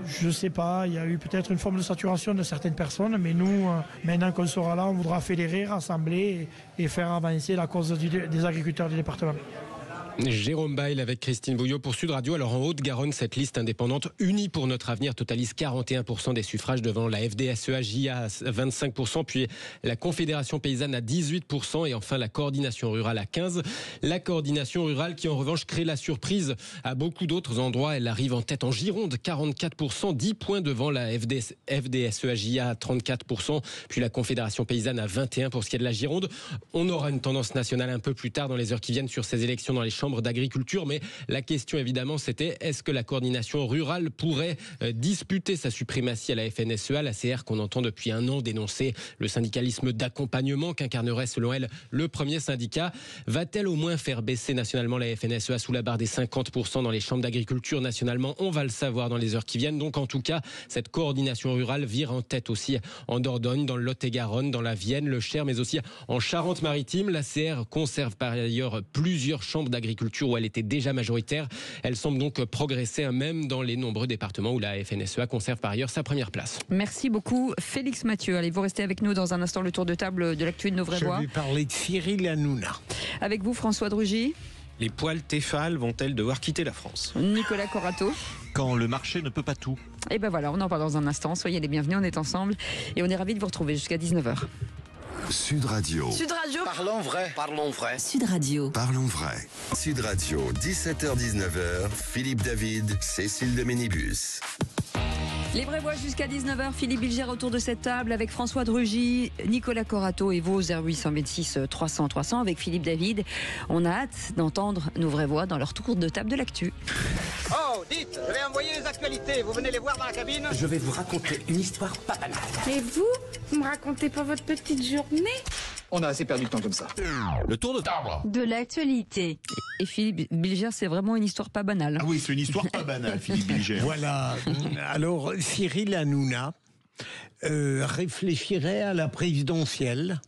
Je ne sais pas, il y a eu peut-être une forme de saturation de certaines personnes, mais nous, maintenant qu'on sera là, on voudra fédérer, rassembler et faire avancer la cause des agriculteurs du département. Jérôme Bail avec Christine Bouillot pour Sud Radio. Alors en Haute-Garonne, cette liste indépendante Unie pour notre avenir totalise 41% des suffrages devant la FDSEA-JA à 25%, puis la Confédération paysanne à 18% et enfin la coordination rurale à 15%. La coordination rurale qui en revanche crée la surprise à beaucoup d'autres endroits. Elle arrive en tête en Gironde, 44%, 10 points devant la FDSEA-JA à 34%, puis la Confédération paysanne à 21% pour ce qui est de la Gironde. On aura une tendance nationale un peu plus tard dans les heures qui viennent sur ces élections dans les chambres d'agriculture, mais la question évidemment c'était est-ce que la coordination rurale pourrait disputer sa suprématie à la FNSEA, la CR qu'on entend depuis un an dénoncer le syndicalisme d'accompagnement qu'incarnerait selon elle le premier syndicat. Va-t-elle au moins faire baisser nationalement la FNSEA sous la barre des 50% dans les chambres d'agriculture nationalement? On va le savoir dans les heures qui viennent. Donc en tout cas, cette coordination rurale vire en tête aussi en Dordogne, dans le Lot-et-Garonne, dans la Vienne, le Cher, mais aussi en Charente-Maritime. La CR conserve par ailleurs plusieurs chambres d'agriculture l'agriculture où elle était déjà majoritaire. Elle semble donc progresser, même dans les nombreux départements où la FNSEA conserve par ailleurs sa première place. Merci beaucoup Félix Mathieu. Allez, vous restez avec nous dans un instant, le tour de table de l'actu de Nos Vraies Voix. Je vais parler de Cyril Hanouna. Avec vous François Drugy. Les poils Tefal vont-elles devoir quitter la France? Nicolas Corato. Quand le marché ne peut pas tout. Et ben voilà, on en parle dans un instant. Soyez les bienvenus, on est ensemble et on est ravis de vous retrouver jusqu'à 19h. Sud Radio. Sud Radio. Parlons vrai. Parlons vrai. Sud Radio. Parlons vrai. Sud Radio, 17h-19h, Philippe David, Cécile de Ménibus. Les Vraies Voix jusqu'à 19h, Philippe Bilger autour de cette table avec François Drugy, Nicolas Corato et vous 0826 300 300 avec Philippe David. On a hâte d'entendre nos Vraies Voix dans leur tour de table de l'actu. Oh, dites, je vais envoyer les actualités, vous venez les voir dans la cabine? Je vais vous raconter une histoire pas banale. Et vous me racontez pas votre petite journée? On a assez perdu de temps comme ça. Le tour de table De l'actualité. Et Philippe Bilger, c'est vraiment une histoire pas banale. Ah oui, c'est une histoire pas banale, Philippe Bilger. Voilà. Alors, Cyril Hanouna réfléchirait à la présidentielle.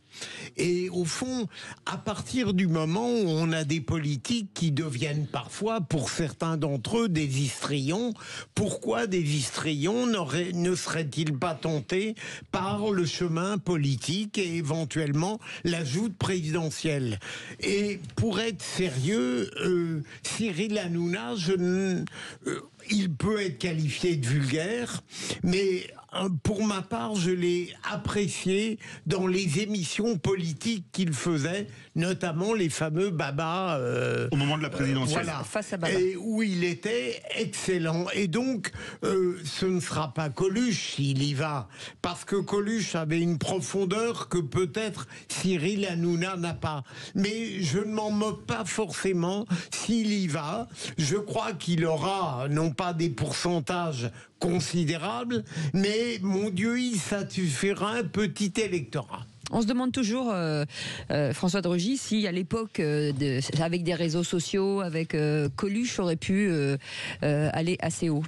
Et au fond, à partir du moment où on a des politiques qui deviennent parfois, pour certains d'entre eux, des histrions, pourquoi des histrions ne seraient-ils pas tentés par le chemin politique et éventuellement la joute présidentielle? Et pour être sérieux, Cyril Hanouna, il peut être qualifié de vulgaire, mais pour ma part, je l'ai apprécié dans les émissions politiques qu'il faisait, notamment les fameux Baba. Au moment de la présidentielle. Voilà. Face à Baba. Et où il était excellent. Et donc, ce ne sera pas Coluche s'il y va, parce que Coluche avait une profondeur que peut-être Cyril Hanouna n'a pas. Mais je ne m'en moque pas forcément s'il y va. Je crois qu'il aura, non pas des pourcentages considérables, mais mon Dieu, il satisfera un petit électorat. On se demande toujours, François Drugy, si à l'époque, avec des réseaux sociaux, avec Coluche, aurait pu aller assez haut.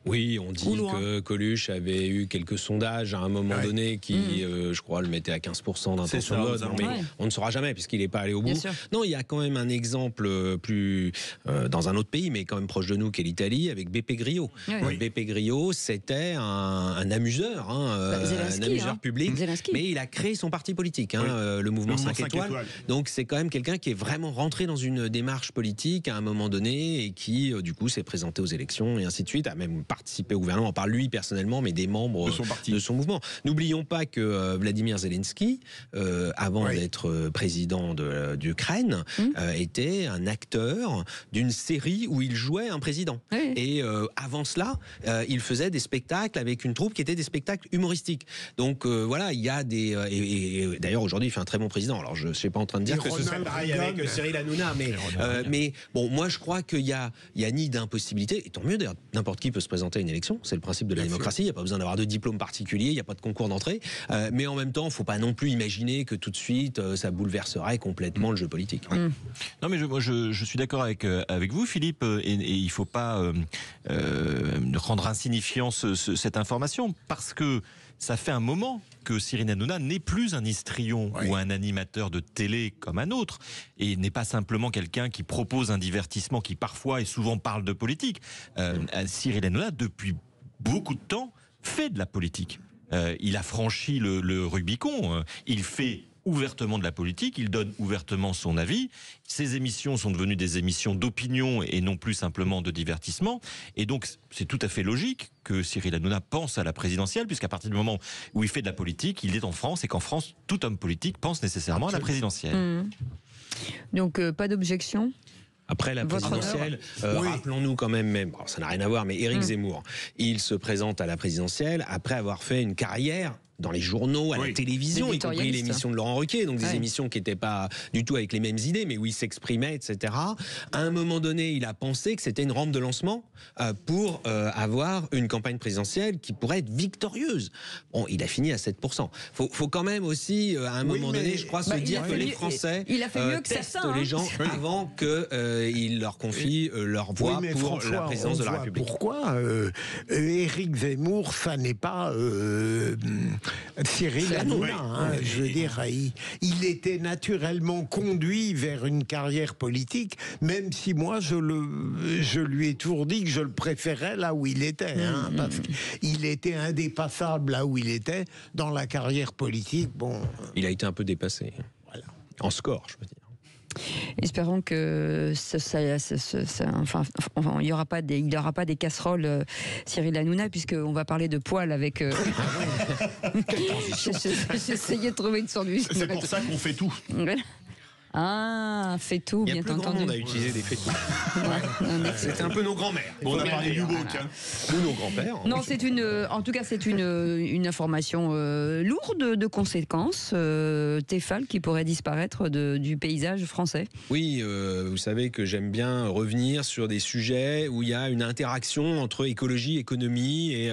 Oui, on dit que Coluche avait eu quelques sondages à un moment donné qui, je crois, le mettaient à 15% d'intention de vote. Mais on ne saura jamais puisqu'il n'est pas allé au bout. Non, il y a quand même un exemple plus dans un autre pays, mais quand même proche de nous, qu'est l'Italie, avec Beppe Grillo. Beppe Grillo, c'était un amuseur, un amuseur public, mais il a créé son parti politique, le mouvement 5 étoiles. Donc c'est quand même quelqu'un qui est vraiment rentré dans une démarche politique à un moment donné et qui, du coup, s'est présenté aux élections et ainsi de suite, a même participer au gouvernement, pas lui personnellement, mais des membres de son mouvement. N'oublions pas que Vladimir Zelensky, avant d'être président d'Ukraine, était un acteur d'une série où il jouait un président. Et avant cela, il faisait des spectacles avec une troupe qui était des spectacles humoristiques. Donc voilà, il y a des... et d'ailleurs, aujourd'hui, il fait un très bon président. Alors, je ne suis pas en train de dire que ce serait pareil avec Cyril Hanouna, mais bon, moi, je crois qu'il y a ni d'impossibilité, et tant mieux d'ailleurs, n'importe qui peut se présenter à une élection, c'est le principe de la démocratie, il n'y a pas besoin d'avoir de diplôme particulier, il n'y a pas de concours d'entrée, mais en même temps, il ne faut pas non plus imaginer que tout de suite, ça bouleverserait complètement le jeu politique. Non mais je suis d'accord avec vous Philippe, et il ne faut pas rendre insignifiant cette information, parce que ça fait un moment que Cyril Hanouna n'est plus un histrion ou un animateur de télé comme un autre, et n'est pas simplement quelqu'un qui propose un divertissement qui parfois et souvent parle de politique. Cyril Hanouna, depuis beaucoup de temps, fait de la politique. Il a franchi le Rubicon, il fait ouvertement de la politique, il donne ouvertement son avis. Ses émissions sont devenues des émissions d'opinion et non plus simplement de divertissement. Et donc, c'est tout à fait logique que Cyril Hanouna pense à la présidentielle, puisqu'à partir du moment où il fait de la politique, il est en France, et qu'en France, tout homme politique pense nécessairement à la présidentielle. Donc, pas d'objection ? Après la présidentielle, rappelons-nous quand même, ça n'a rien à voir, mais Éric Zemmour, il se présente à la présidentielle après avoir fait une carrière dans les journaux, à la télévision, y compris l'émission de Laurent Ruquier, donc des émissions qui n'étaient pas du tout avec les mêmes idées, mais où il s'exprimait, etc. À un moment donné, il a pensé que c'était une rampe de lancement pour avoir une campagne présidentielle qui pourrait être victorieuse. Bon, il a fini à 7%. Faut quand même aussi, à un moment donné, je crois, se dire que les Français testent les gens avant qu'ils leur confient leur voix pour la présidence de la République. Pourquoi Éric Zemmour, ça n'est pas Cyril Hanouna, je veux dire, il était naturellement conduit vers une carrière politique, même si moi je lui ai toujours dit que je le préférais là où il était, parce qu'il était indépassable là où il était dans la carrière politique. Bon, il a été un peu dépassé, voilà. En score, je veux dire. Espérons que il n'y aura pas des casseroles Cyril Hanouna, puisqu'on va parler de poils avec. J'essayais de trouver une sandwich. C'est pour ça qu'on fait tout. Ah, fait tout, bien entendu. Il y a plus grand monde à utiliser des fait tout. C'était un peu nos grands-mères. On a parlé du woke, ou nos grands-pères. Non, c'est en tout cas, c'est une information lourde de conséquences. Tefal qui pourrait disparaître du paysage français. Oui, vous savez que j'aime bien revenir sur des sujets où il y a une interaction entre écologie, économie et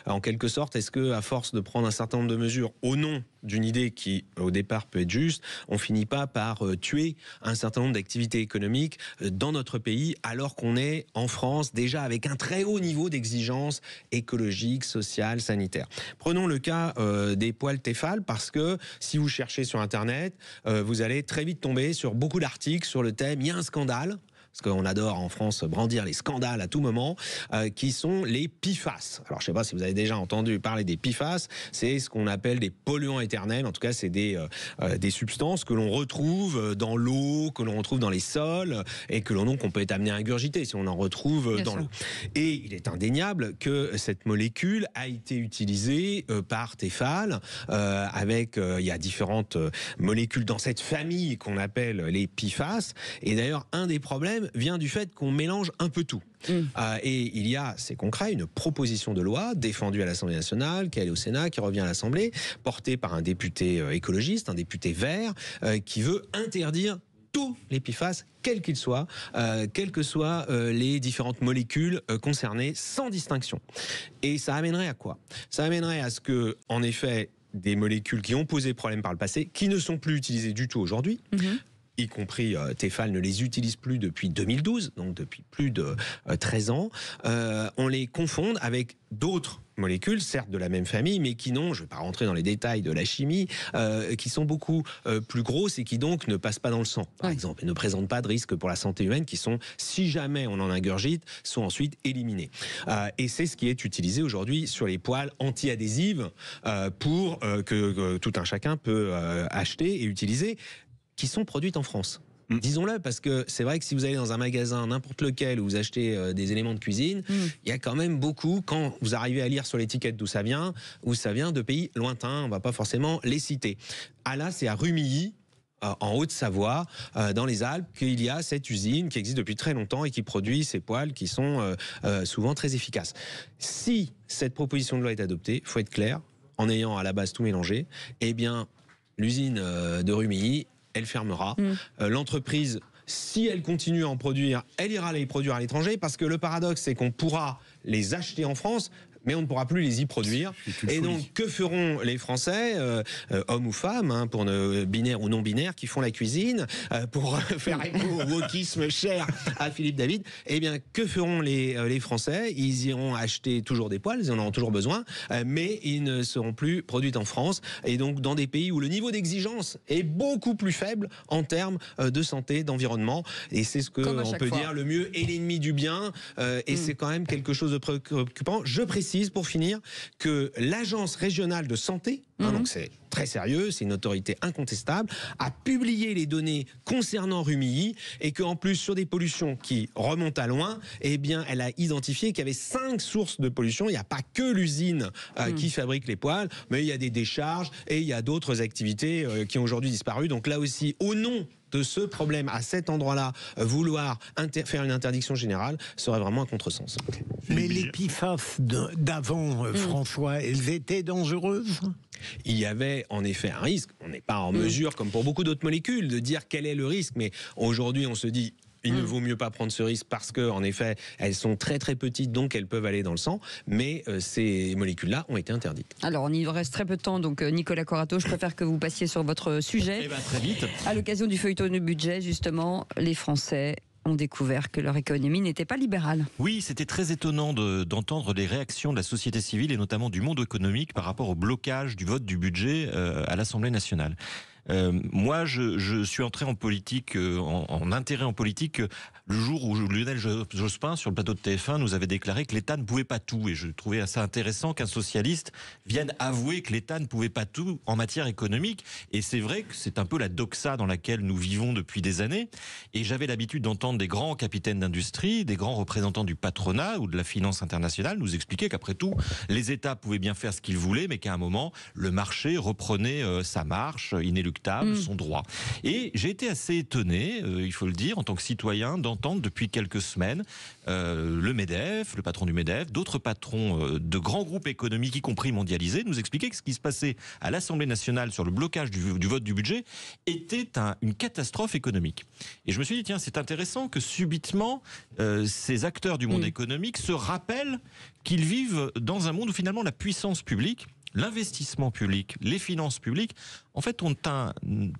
en quelque sorte, est-ce que à force de prendre un certain nombre de mesures au nom d'une idée qui, au départ, peut être juste, on finit pas par tuer un certain nombre d'activités économiques dans notre pays, alors qu'on est en France déjà avec un très haut niveau d'exigence écologique, sociale, sanitaire. Prenons le cas des poils Tefal, parce que si vous cherchez sur Internet, vous allez très vite tomber sur beaucoup d'articles sur le thème « Il y a un scandale ». Parce qu'on adore en France brandir les scandales à tout moment, qui sont les PFAS. Alors je ne sais pas si vous avez déjà entendu parler des PFAS, c'est ce qu'on appelle des polluants éternels, en tout cas c'est des substances que l'on retrouve dans l'eau, que l'on retrouve dans les sols, et que l'on peut être amené à ingurgiter si on en retrouve dans l'eau. Et il est indéniable que cette molécule a été utilisée par Tefal, il y a différentes molécules dans cette famille qu'on appelle les PFAS, et d'ailleurs un des problèmes vient du fait qu'on mélange un peu tout. Et il y a, c'est concret, une proposition de loi défendue à l'Assemblée nationale, qui est allée au Sénat, qui revient à l'Assemblée, portée par un député écologiste, un député vert, qui veut interdire tous les PFAS, quels qu'ils soient, quelles que soient les différentes molécules concernées, sans distinction. Et ça amènerait à quoi? Ça amènerait à ce que, en effet, des molécules qui ont posé problème par le passé, qui ne sont plus utilisées du tout aujourd'hui, y compris Tefal ne les utilise plus depuis 2012, donc depuis plus de 13 ans, on les confonde avec d'autres molécules, certes de la même famille, mais qui n'ont, je ne vais pas rentrer dans les détails de la chimie, qui sont beaucoup plus grosses et qui donc ne passent pas dans le sang, par exemple, et ne présentent pas de risque pour la santé humaine, qui sont, si jamais on en ingurgite, sont ensuite éliminés. Et c'est ce qui est utilisé aujourd'hui sur les poils anti-adhésives pour que tout un chacun peut acheter et utiliser, qui sont produites en France. Disons-le, parce que c'est vrai que si vous allez dans un magasin, n'importe lequel, où vous achetez des éléments de cuisine, il y a quand même beaucoup, quand vous arrivez à lire sur l'étiquette d'où ça vient de pays lointains, on ne va pas forcément les citer. Là, c'est à Rumilly, en Haute-Savoie, dans les Alpes, qu'il y a cette usine qui existe depuis très longtemps et qui produit ces poils qui sont souvent très efficaces. Si cette proposition de loi est adoptée, il faut être clair, en ayant à la base tout mélangé, eh bien, l'usine de Rumilly, elle fermera. L'entreprise, si elle continue à en produire, elle ira les produire à l'étranger, parce que le paradoxe, c'est qu'on pourra les acheter en France, mais on ne pourra plus les y produire. Et donc, que feront les Français, hommes ou femmes, pour binaires ou non-binaires, qui font la cuisine, pour faire écho au wokisme cher à Philippe David? Eh bien, que feront les Français? Ils iront acheter toujours des poils, ils en auront toujours besoin, mais ils ne seront plus produits en France, et donc dans des pays où le niveau d'exigence est beaucoup plus faible en termes de santé, d'environnement. Et c'est ce qu'on peut dire, le mieux est l'ennemi du bien, et c'est quand même quelque chose de préoccupant. Je précise, pour finir, que l'Agence régionale de santé, donc c'est très sérieux, c'est une autorité incontestable, a publié les données concernant Rumilly, et qu'en plus, sur des pollutions qui remontent à loin, eh bien, elle a identifié qu'il y avait 5 sources de pollution. Il n'y a pas que l'usine qui fabrique les poils, mais il y a des décharges et il y a d'autres activités qui ont aujourd'hui disparu. Donc là aussi, au nom de ce problème, à cet endroit-là, vouloir faire une interdiction générale serait vraiment un contresens. Mais les PFAS d'avant, François, elles étaient dangereuses? Il y avait en effet un risque. On n'est pas en mesure, comme pour beaucoup d'autres molécules, de dire quel est le risque. Mais aujourd'hui, on se dit, il ne vaut mieux pas prendre ce risque, parce que, en effet, elles sont très très petites, donc elles peuvent aller dans le sang. Mais ces molécules-là ont été interdites. Alors, il reste très peu de temps, donc Nicolas Corato, je préfère que vous passiez sur votre sujet. Eh bien, très vite. À l'occasion du feuilleton du budget, justement, les Français ont découvert que leur économie n'était pas libérale. Oui, c'était très étonnant d'entendre les réactions de la société civile et notamment du monde économique par rapport au blocage du vote du budget à l'Assemblée nationale. Moi, je suis entré en politique, en intérêt en politique, le jour où Lionel Jospin, sur le plateau de TF1, nous avait déclaré que l'État ne pouvait pas tout. Et je trouvais assez intéressant qu'un socialiste vienne avouer que l'État ne pouvait pas tout en matière économique. Et c'est vrai que c'est un peu la doxa dans laquelle nous vivons depuis des années. Et j'avais l'habitude d'entendre des grands capitaines d'industrie, des grands représentants du patronat ou de la finance internationale nous expliquer qu'après tout, les États pouvaient bien faire ce qu'ils voulaient, mais qu'à un moment, le marché reprenait sa marche inéluctable, son droit. Et j'ai été assez étonné, il faut le dire, en tant que citoyen, d'entendre depuis quelques semaines le MEDEF, le patron du MEDEF, d'autres patrons de grands groupes économiques, y compris mondialisés, nous expliquaient que ce qui se passait à l'Assemblée nationale sur le blocage du vote du budget était une catastrophe économique. Et je me suis dit, tiens, c'est intéressant que subitement, ces acteurs du monde économique se rappellent qu'ils vivent dans un monde où finalement la puissance publique, l'investissement public, les finances publiques, en fait, ont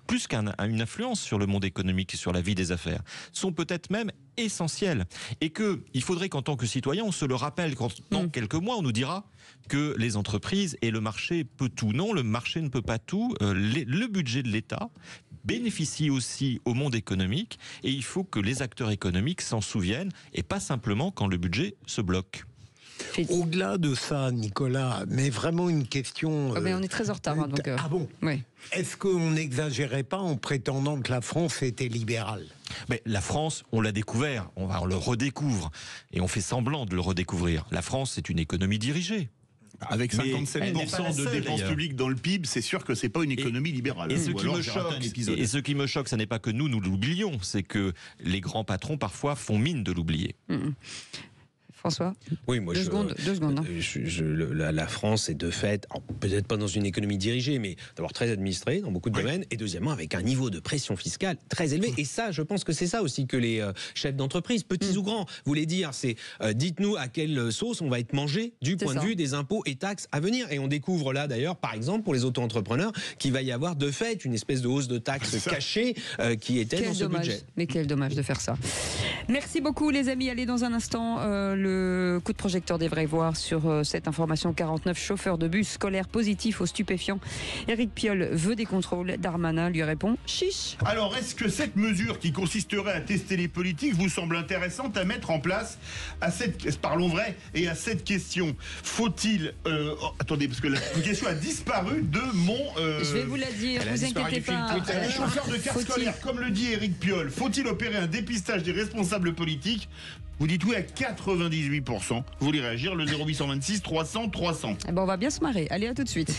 plus qu'une influence sur le monde économique et sur la vie des affaires, sont peut-être même essentiels. Et qu'il faudrait qu'en tant que citoyen, on se le rappelle quand dans quelques mois, on nous dira que les entreprises et le marché peut tout. Non, le marché ne peut pas tout. Le budget de l'État bénéficie aussi au monde économique et il faut que les acteurs économiques s'en souviennent et pas simplement quand le budget se bloque. Au-delà de ça, Nicolas, mais vraiment une question... mais on est très en retard. Donc, Ah bon oui. Est-ce qu'on n'exagérait pas en prétendant que la France était libérale ? Mais la France, on l'a découvert, on le redécouvre, et on fait semblant de le redécouvrir. La France, c'est une économie dirigée. Avec 57% de dépenses publiques dans le PIB, c'est sûr que c'est pas une économie libérale. Et ce qui me choque, ce n'est pas que nous l'oublions, c'est que les grands patrons parfois font mine de l'oublier. François ? Oui, moi, deux secondes. La France est de fait, peut-être pas dans une économie dirigée, mais d'abord très administrée dans beaucoup de domaines, et deuxièmement avec un niveau de pression fiscale très élevé. Et ça, je pense que c'est ça aussi que les chefs d'entreprise, petits ou grands, voulaient dire. C'est dites-nous à quelle sauce on va être mangé du point de vue des impôts et taxes à venir. Et on découvre là d'ailleurs, par exemple, pour les auto-entrepreneurs, qu'il va y avoir de fait une espèce de hausse de taxes cachée qui était dans ce budget. Mais quel dommage de faire ça. Merci beaucoup les amis. Allez dans un instant le coup de projecteur des vrais voix sur cette information. 49 chauffeurs de bus scolaires positifs aux stupéfiants. Éric Piolle veut des contrôles. Darmanin lui répond chiche. Alors est-ce que cette mesure qui consisterait à tester les politiques vous semble intéressante à mettre en place parlons vrai, et à cette question, faut-il attendez, parce que la question a disparu de mon je vais vous la dire, vous inquiétez pas. Les chauffeurs de cars scolaires, comme le dit Éric Piolle, faut-il opérer un dépistage des responsables politiques? Vous dites oui à 98%. Vous voulez réagir, le 0826 300 300. Eh ben on va bien se marrer. Allez, à tout de suite.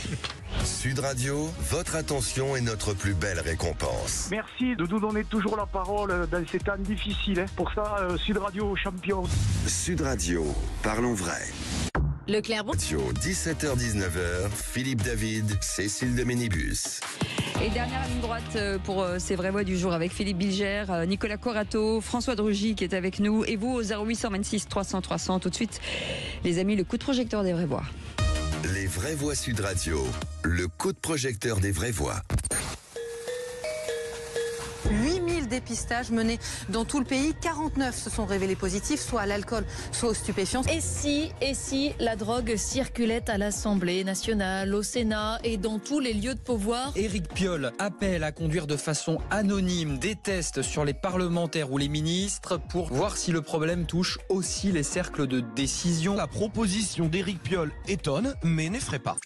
Sud Radio, votre attention est notre plus belle récompense. Merci de nous donner toujours la parole dans ces temps difficiles. Pour ça, Sud Radio champion. Sud Radio, parlons vrai. Leclerc, bon. 17h-19h, Philippe David, Cécile de Ménibus. Et dernière ligne droite pour ces vraies voix du jour avec Philippe Bilger, Nicolas Corato, François Drugy qui est avec nous et vous au 0826 300 300. Tout de suite, les amis, le coup de projecteur des vraies voix. Les vraies voix Sud Radio, le coup de projecteur des vraies voix. 8000 dépistages menés dans tout le pays. 49 se sont révélés positifs, soit à l'alcool, soit aux stupéfiants. Et si la drogue circulait à l'Assemblée nationale, au Sénat et dans tous les lieux de pouvoir? Éric Piolle appelle à conduire de façon anonyme des tests sur les parlementaires ou les ministres pour voir si le problème touche aussi les cercles de décision. La proposition d'Éric Piolle étonne, mais n'effraie pas.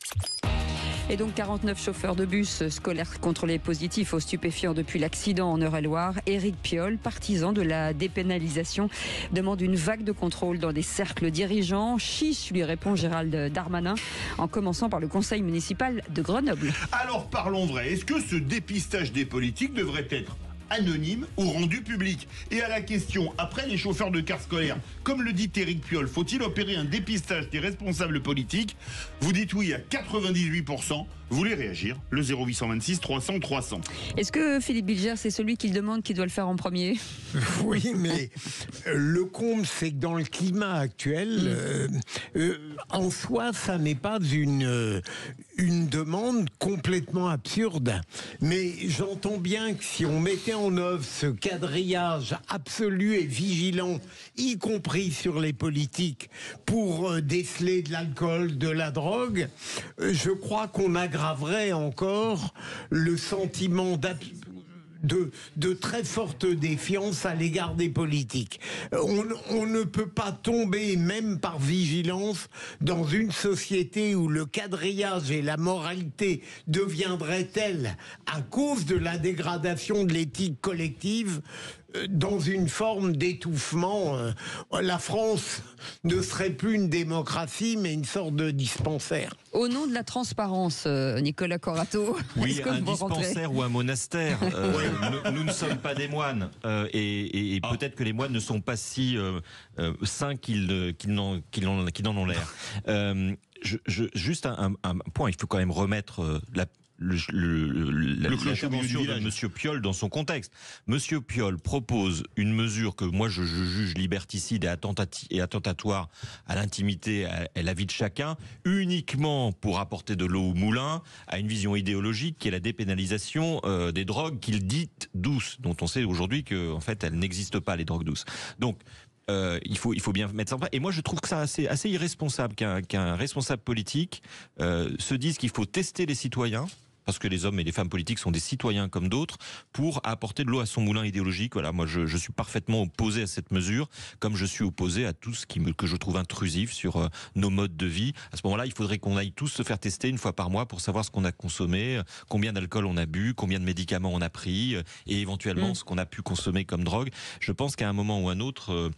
Et donc 49 chauffeurs de bus scolaires contrôlés positifs aux stupéfiants depuis l'accident en Eure-et-Loire. Éric Piolle, partisan de la dépénalisation, demande une vague de contrôle dans des cercles dirigeants. Chiche, lui répond Gérald Darmanin, en commençant par le conseil municipal de Grenoble. Alors parlons vrai, est-ce que ce dépistage des politiques devrait être anonyme ou rendu public? Et à la question, après les chauffeurs de cars scolaires, comme le dit Éric Piolle, faut-il opérer un dépistage des responsables politiques? Vous dites oui à 98%. Vous voulez réagir? Le 0826 300 300. Est-ce que Philippe Bilger, c'est celui qui le demande qui doit le faire en premier? Oui, mais le comble, c'est que dans le climat actuel, en soi, ça n'est pas une demande complètement absurde. Mais j'entends bien que si on mettait en œuvre ce quadrillage absolu et vigilant, y compris sur les politiques, pour déceler de l'alcool, de la drogue, je crois qu'on aggraverait encore le sentiment de très forte défiance à l'égard des politiques. On ne peut pas tomber, même par vigilance, dans une société où le quadrillage et la moralité deviendraient tels, à cause de la dégradation de l'éthique collective, dans une forme d'étouffement. La France ne serait plus une démocratie, mais une sorte de dispensaire. Au nom de la transparence, Nicolas Corato. Oui, un dispensaire ou un monastère. Nous ne sommes pas des moines. Et peut-être que les moines ne sont pas si saints qu'ils n'en ont l'air. Juste un point, il faut quand même remettre l'intervention de Monsieur Piolle dans son contexte. Monsieur Piolle propose une mesure que moi je juge liberticide et attentatoire à l'intimité, à la vie de chacun, uniquement pour apporter de l'eau au moulin à une vision idéologique qui est la dépénalisation des drogues qu'il dit douces, dont on sait aujourd'hui qu'en fait elles n'existent pas, les drogues douces. Donc il faut bien mettre ça en place. Et moi, je trouve que c'est assez irresponsable qu'un responsable politique se dise qu'il faut tester les citoyens, parce que les hommes et les femmes politiques sont des citoyens comme d'autres, pour apporter de l'eau à son moulin idéologique. Voilà, moi je suis parfaitement opposé à cette mesure, comme je suis opposé à tout ce que je trouve intrusif sur nos modes de vie. À ce moment-là, il faudrait qu'on aille tous se faire tester une fois par mois pour savoir ce qu'on a consommé, combien d'alcool on a bu, combien de médicaments on a pris, et éventuellement ce qu'on a pu consommer comme drogue. Je pense qu'à un moment ou un autre,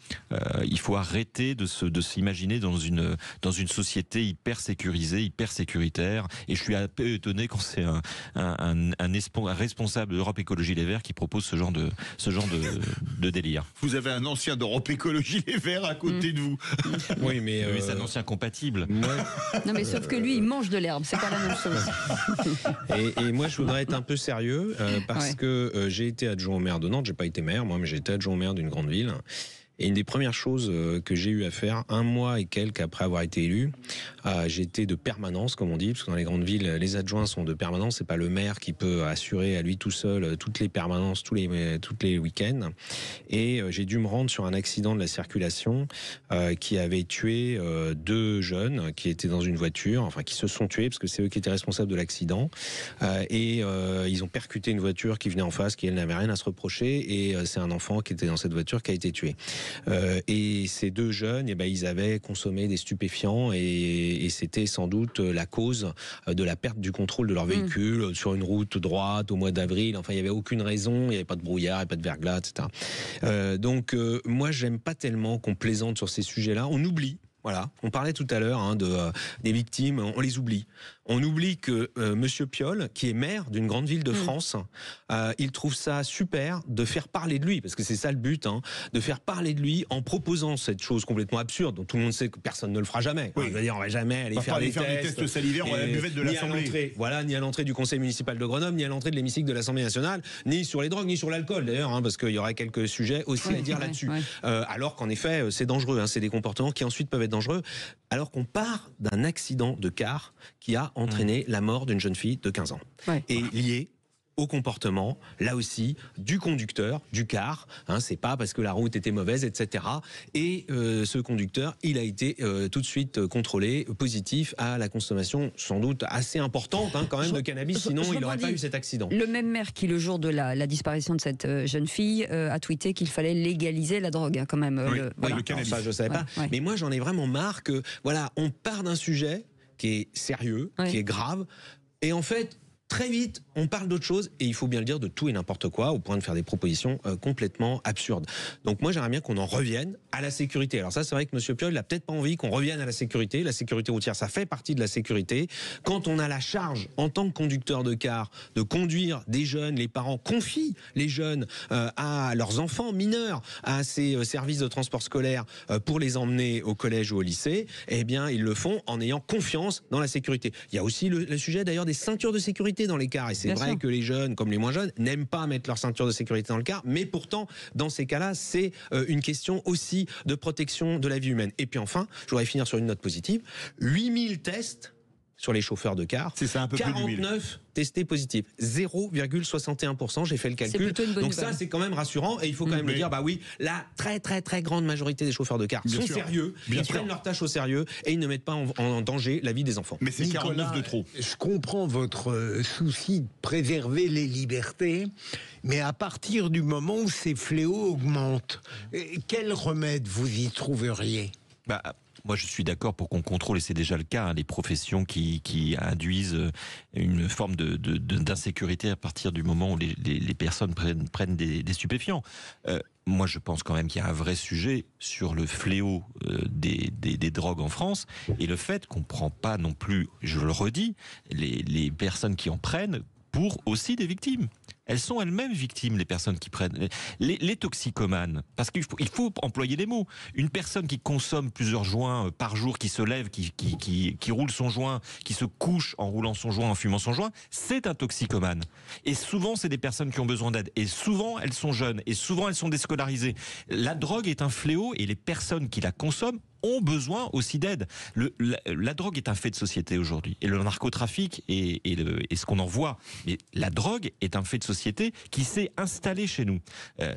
il faut arrêter de s'imaginer dans une société hyper sécurisée, hyper sécuritaire. Et je suis un peu étonné quand c'est un responsable d'Europe Écologie Les Verts qui propose ce genre de délire. Vous avez un ancien d'Europe Écologie Les Verts à côté de vous. Oui, mais c'est un ancien compatible. Non, mais sauf que lui, il mange de l'herbe, c'est pas la même chose. Et moi, je voudrais être un peu sérieux parce que j'ai été adjoint au maire de Nantes. J'ai pas été maire, moi, mais j'ai été adjoint au maire d'une grande ville. Et une des premières choses que j'ai eu à faire, un mois et quelques après avoir été élu, j'étais de permanence, comme on dit, parce que dans les grandes villes, les adjoints sont de permanence. C'est pas le maire qui peut assurer à lui tout seul toutes les permanences, tous les week-ends. Et j'ai dû me rendre sur un accident de la circulation qui avait tué 2 jeunes qui étaient dans une voiture, enfin qui se sont tués parce que c'est eux qui étaient responsables de l'accident. Et ils ont percuté une voiture qui venait en face, qui elle n'avait rien à se reprocher. Et c'est un enfant qui était dans cette voiture qui a été tué. Et ces 2 jeunes, ils avaient consommé des stupéfiants et c'était sans doute la cause de la perte du contrôle de leur véhicule sur une route droite au mois d'avril. Enfin, il n'y avait aucune raison, il n'y avait pas de brouillard, il n'y avait pas de verglas, etc. Donc, moi, j'aime pas tellement qu'on plaisante sur ces sujets-là. On oublie. Voilà, on parlait tout à l'heure des victimes, on les oublie. On oublie que Monsieur Piolle, qui est maire d'une grande ville de France, il trouve ça super de faire parler de lui, parce que c'est ça le but, de faire parler de lui en proposant cette chose complètement absurde, dont tout le monde sait que personne ne le fera jamais. Oui. Je veux dire, on va jamais aller faire des tests salivaires à la buvette de l'Assemblée. Voilà, ni à l'entrée du Conseil municipal de Grenoble, ni à l'entrée de l'hémicycle de l'Assemblée nationale, ni sur les drogues, ni sur l'alcool d'ailleurs, parce qu'il y aurait quelques sujets aussi à dire là-dessus. Alors qu'en effet, c'est dangereux, c'est des comportements qui ensuite peuvent être dangereux. Alors qu'on part d'un accident de car qui a entraîné la mort d'une jeune fille de 15 ans. Et lié au comportement, là aussi, du conducteur, du car. C'est pas parce que la route était mauvaise, etc. Et ce conducteur, il a été tout de suite contrôlé, positif à la consommation, sans doute assez importante quand même, de cannabis, sinon il n'aurait pas eu cet accident. Le même maire qui, le jour de la disparition de cette jeune fille, a tweeté qu'il fallait légaliser la drogue, quand même. Le cannabis. Ça, je savais pas. Mais moi, j'en ai vraiment marre que, voilà, on part d'un sujet qui est sérieux, qui est grave, et en fait, très vite, on parle d'autre chose et il faut bien le dire, de tout et n'importe quoi, au point de faire des propositions complètement absurdes. Donc moi, j'aimerais bien qu'on en revienne à la sécurité. Alors ça, c'est vrai que M. Piolle n'a peut-être pas envie qu'on revienne à la sécurité. La sécurité routière, ça fait partie de la sécurité. Quand on a la charge, en tant que conducteur de car, de conduire des jeunes, les parents confient les jeunes à leurs enfants mineurs, à ces services de transport scolaire pour les emmener au collège ou au lycée, eh bien, ils le font en ayant confiance dans la sécurité. Il y a aussi le sujet d'ailleurs des ceintures de sécurité dans les cars. Et c'est vrai que les jeunes, comme les moins jeunes, n'aiment pas mettre leur ceinture de sécurité dans le car. Mais pourtant, dans ces cas-là, c'est une question aussi de protection de la vie humaine. Et puis enfin, je voudrais finir sur une note positive. 8000 tests sur les chauffeurs de car. C'est ça, un peu 49 testés positifs. 0,61%, j'ai fait le calcul. Donc ça, c'est quand même rassurant. Et il faut quand même le dire, bah oui, la très très très grande majorité des chauffeurs de car sont sérieux. Ils prennent leur tâche au sérieux et ils ne mettent pas en danger la vie des enfants. Mais c'est 49 de trop. Je comprends votre souci de préserver les libertés, mais à partir du moment où ces fléaux augmentent, quel remède vous y trouveriez ? Moi, je suis d'accord pour qu'on contrôle, et c'est déjà le cas, les professions qui induisent une forme d'insécurité à partir du moment où les personnes prennent des stupéfiants. Moi, je pense quand même qu'il y a un vrai sujet sur le fléau des drogues en France et le fait qu'on ne prend pas non plus, je le redis, les personnes qui en prennent pour aussi des victimes. Elles sont elles-mêmes victimes, les personnes qui prennent. Les toxicomanes, parce qu'il faut employer les mots. Une personne qui consomme plusieurs joints par jour, qui se lève, qui roule son joint, qui se couche en roulant son joint, en fumant son joint, c'est un toxicomane. Et souvent, c'est des personnes qui ont besoin d'aide. Et souvent, elles sont jeunes. Et souvent, elles sont déscolarisées. La drogue est un fléau et les personnes qui la consomment ont besoin aussi d'aide. La drogue est un fait de société aujourd'hui. Et le narcotrafic est ce qu'on en voit. Mais la drogue est un fait de société qui s'est installé chez nous.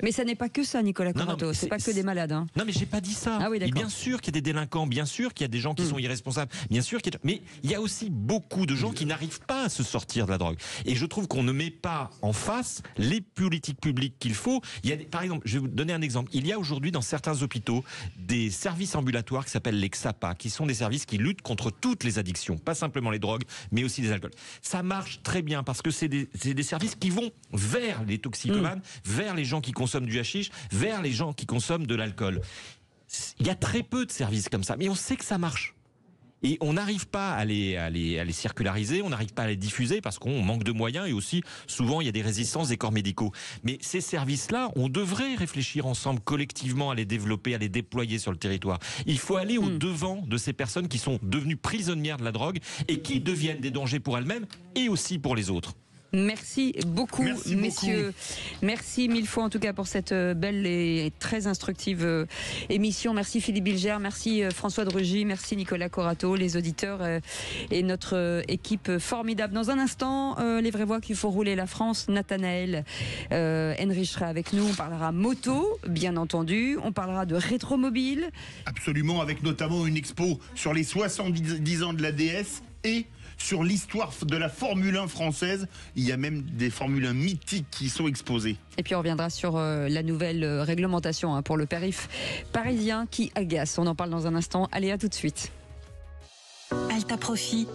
Mais ça n'est pas que ça, Nicolas Corato. C'est pas que des malades. Hein. Non, mais j'ai pas dit ça. Ah oui, d'accord. Bien sûr qu'il y a des délinquants, bien sûr qu'il y a des gens qui sont irresponsables, bien sûr mais il y a aussi beaucoup de gens qui n'arrivent pas à se sortir de la drogue. Et je trouve qu'on ne met pas en face les politiques publiques qu'il faut. Par exemple, je vais vous donner un exemple. Il y a aujourd'hui dans certains hôpitaux des services ambulatoires qui s'appellent les XAPA, qui sont des services qui luttent contre toutes les addictions, pas simplement les drogues, mais aussi les alcools. Ça marche très bien parce que c'est des services qui vont vers les toxicomanes, vers les gens qui consomment du hashish, vers les gens qui consomment de l'alcool. Il y a très peu de services comme ça, mais on sait que ça marche. Et on n'arrive pas à les circulariser, on n'arrive pas à les diffuser parce qu'on manque de moyens et aussi souvent il y a des résistances des corps médicaux. Mais ces services-là, on devrait réfléchir ensemble collectivement à les développer, à les déployer sur le territoire. Il faut aller au devant de ces personnes qui sont devenues prisonnières de la drogue et qui deviennent des dangers pour elles-mêmes et aussi pour les autres. Merci beaucoup, messieurs. Merci mille fois en tout cas pour cette belle et très instructive émission. Merci Philippe Bilger, merci François de Rugy, merci Nicolas Corato, les auditeurs et notre équipe formidable. Dans un instant, les vraies voix qu'il faut rouler la France. Nathanaël Henry sera avec nous. On parlera moto, bien entendu. On parlera de rétromobile. Absolument, avec notamment une expo sur les 70 ans de la DS et sur l'histoire de la Formule 1 française. Il y a même des Formule 1 mythiques qui sont exposées. Et puis on reviendra sur la nouvelle réglementation pour le périph' parisien qui agace. On en parle dans un instant. Allez, à tout de suite. Alta Profit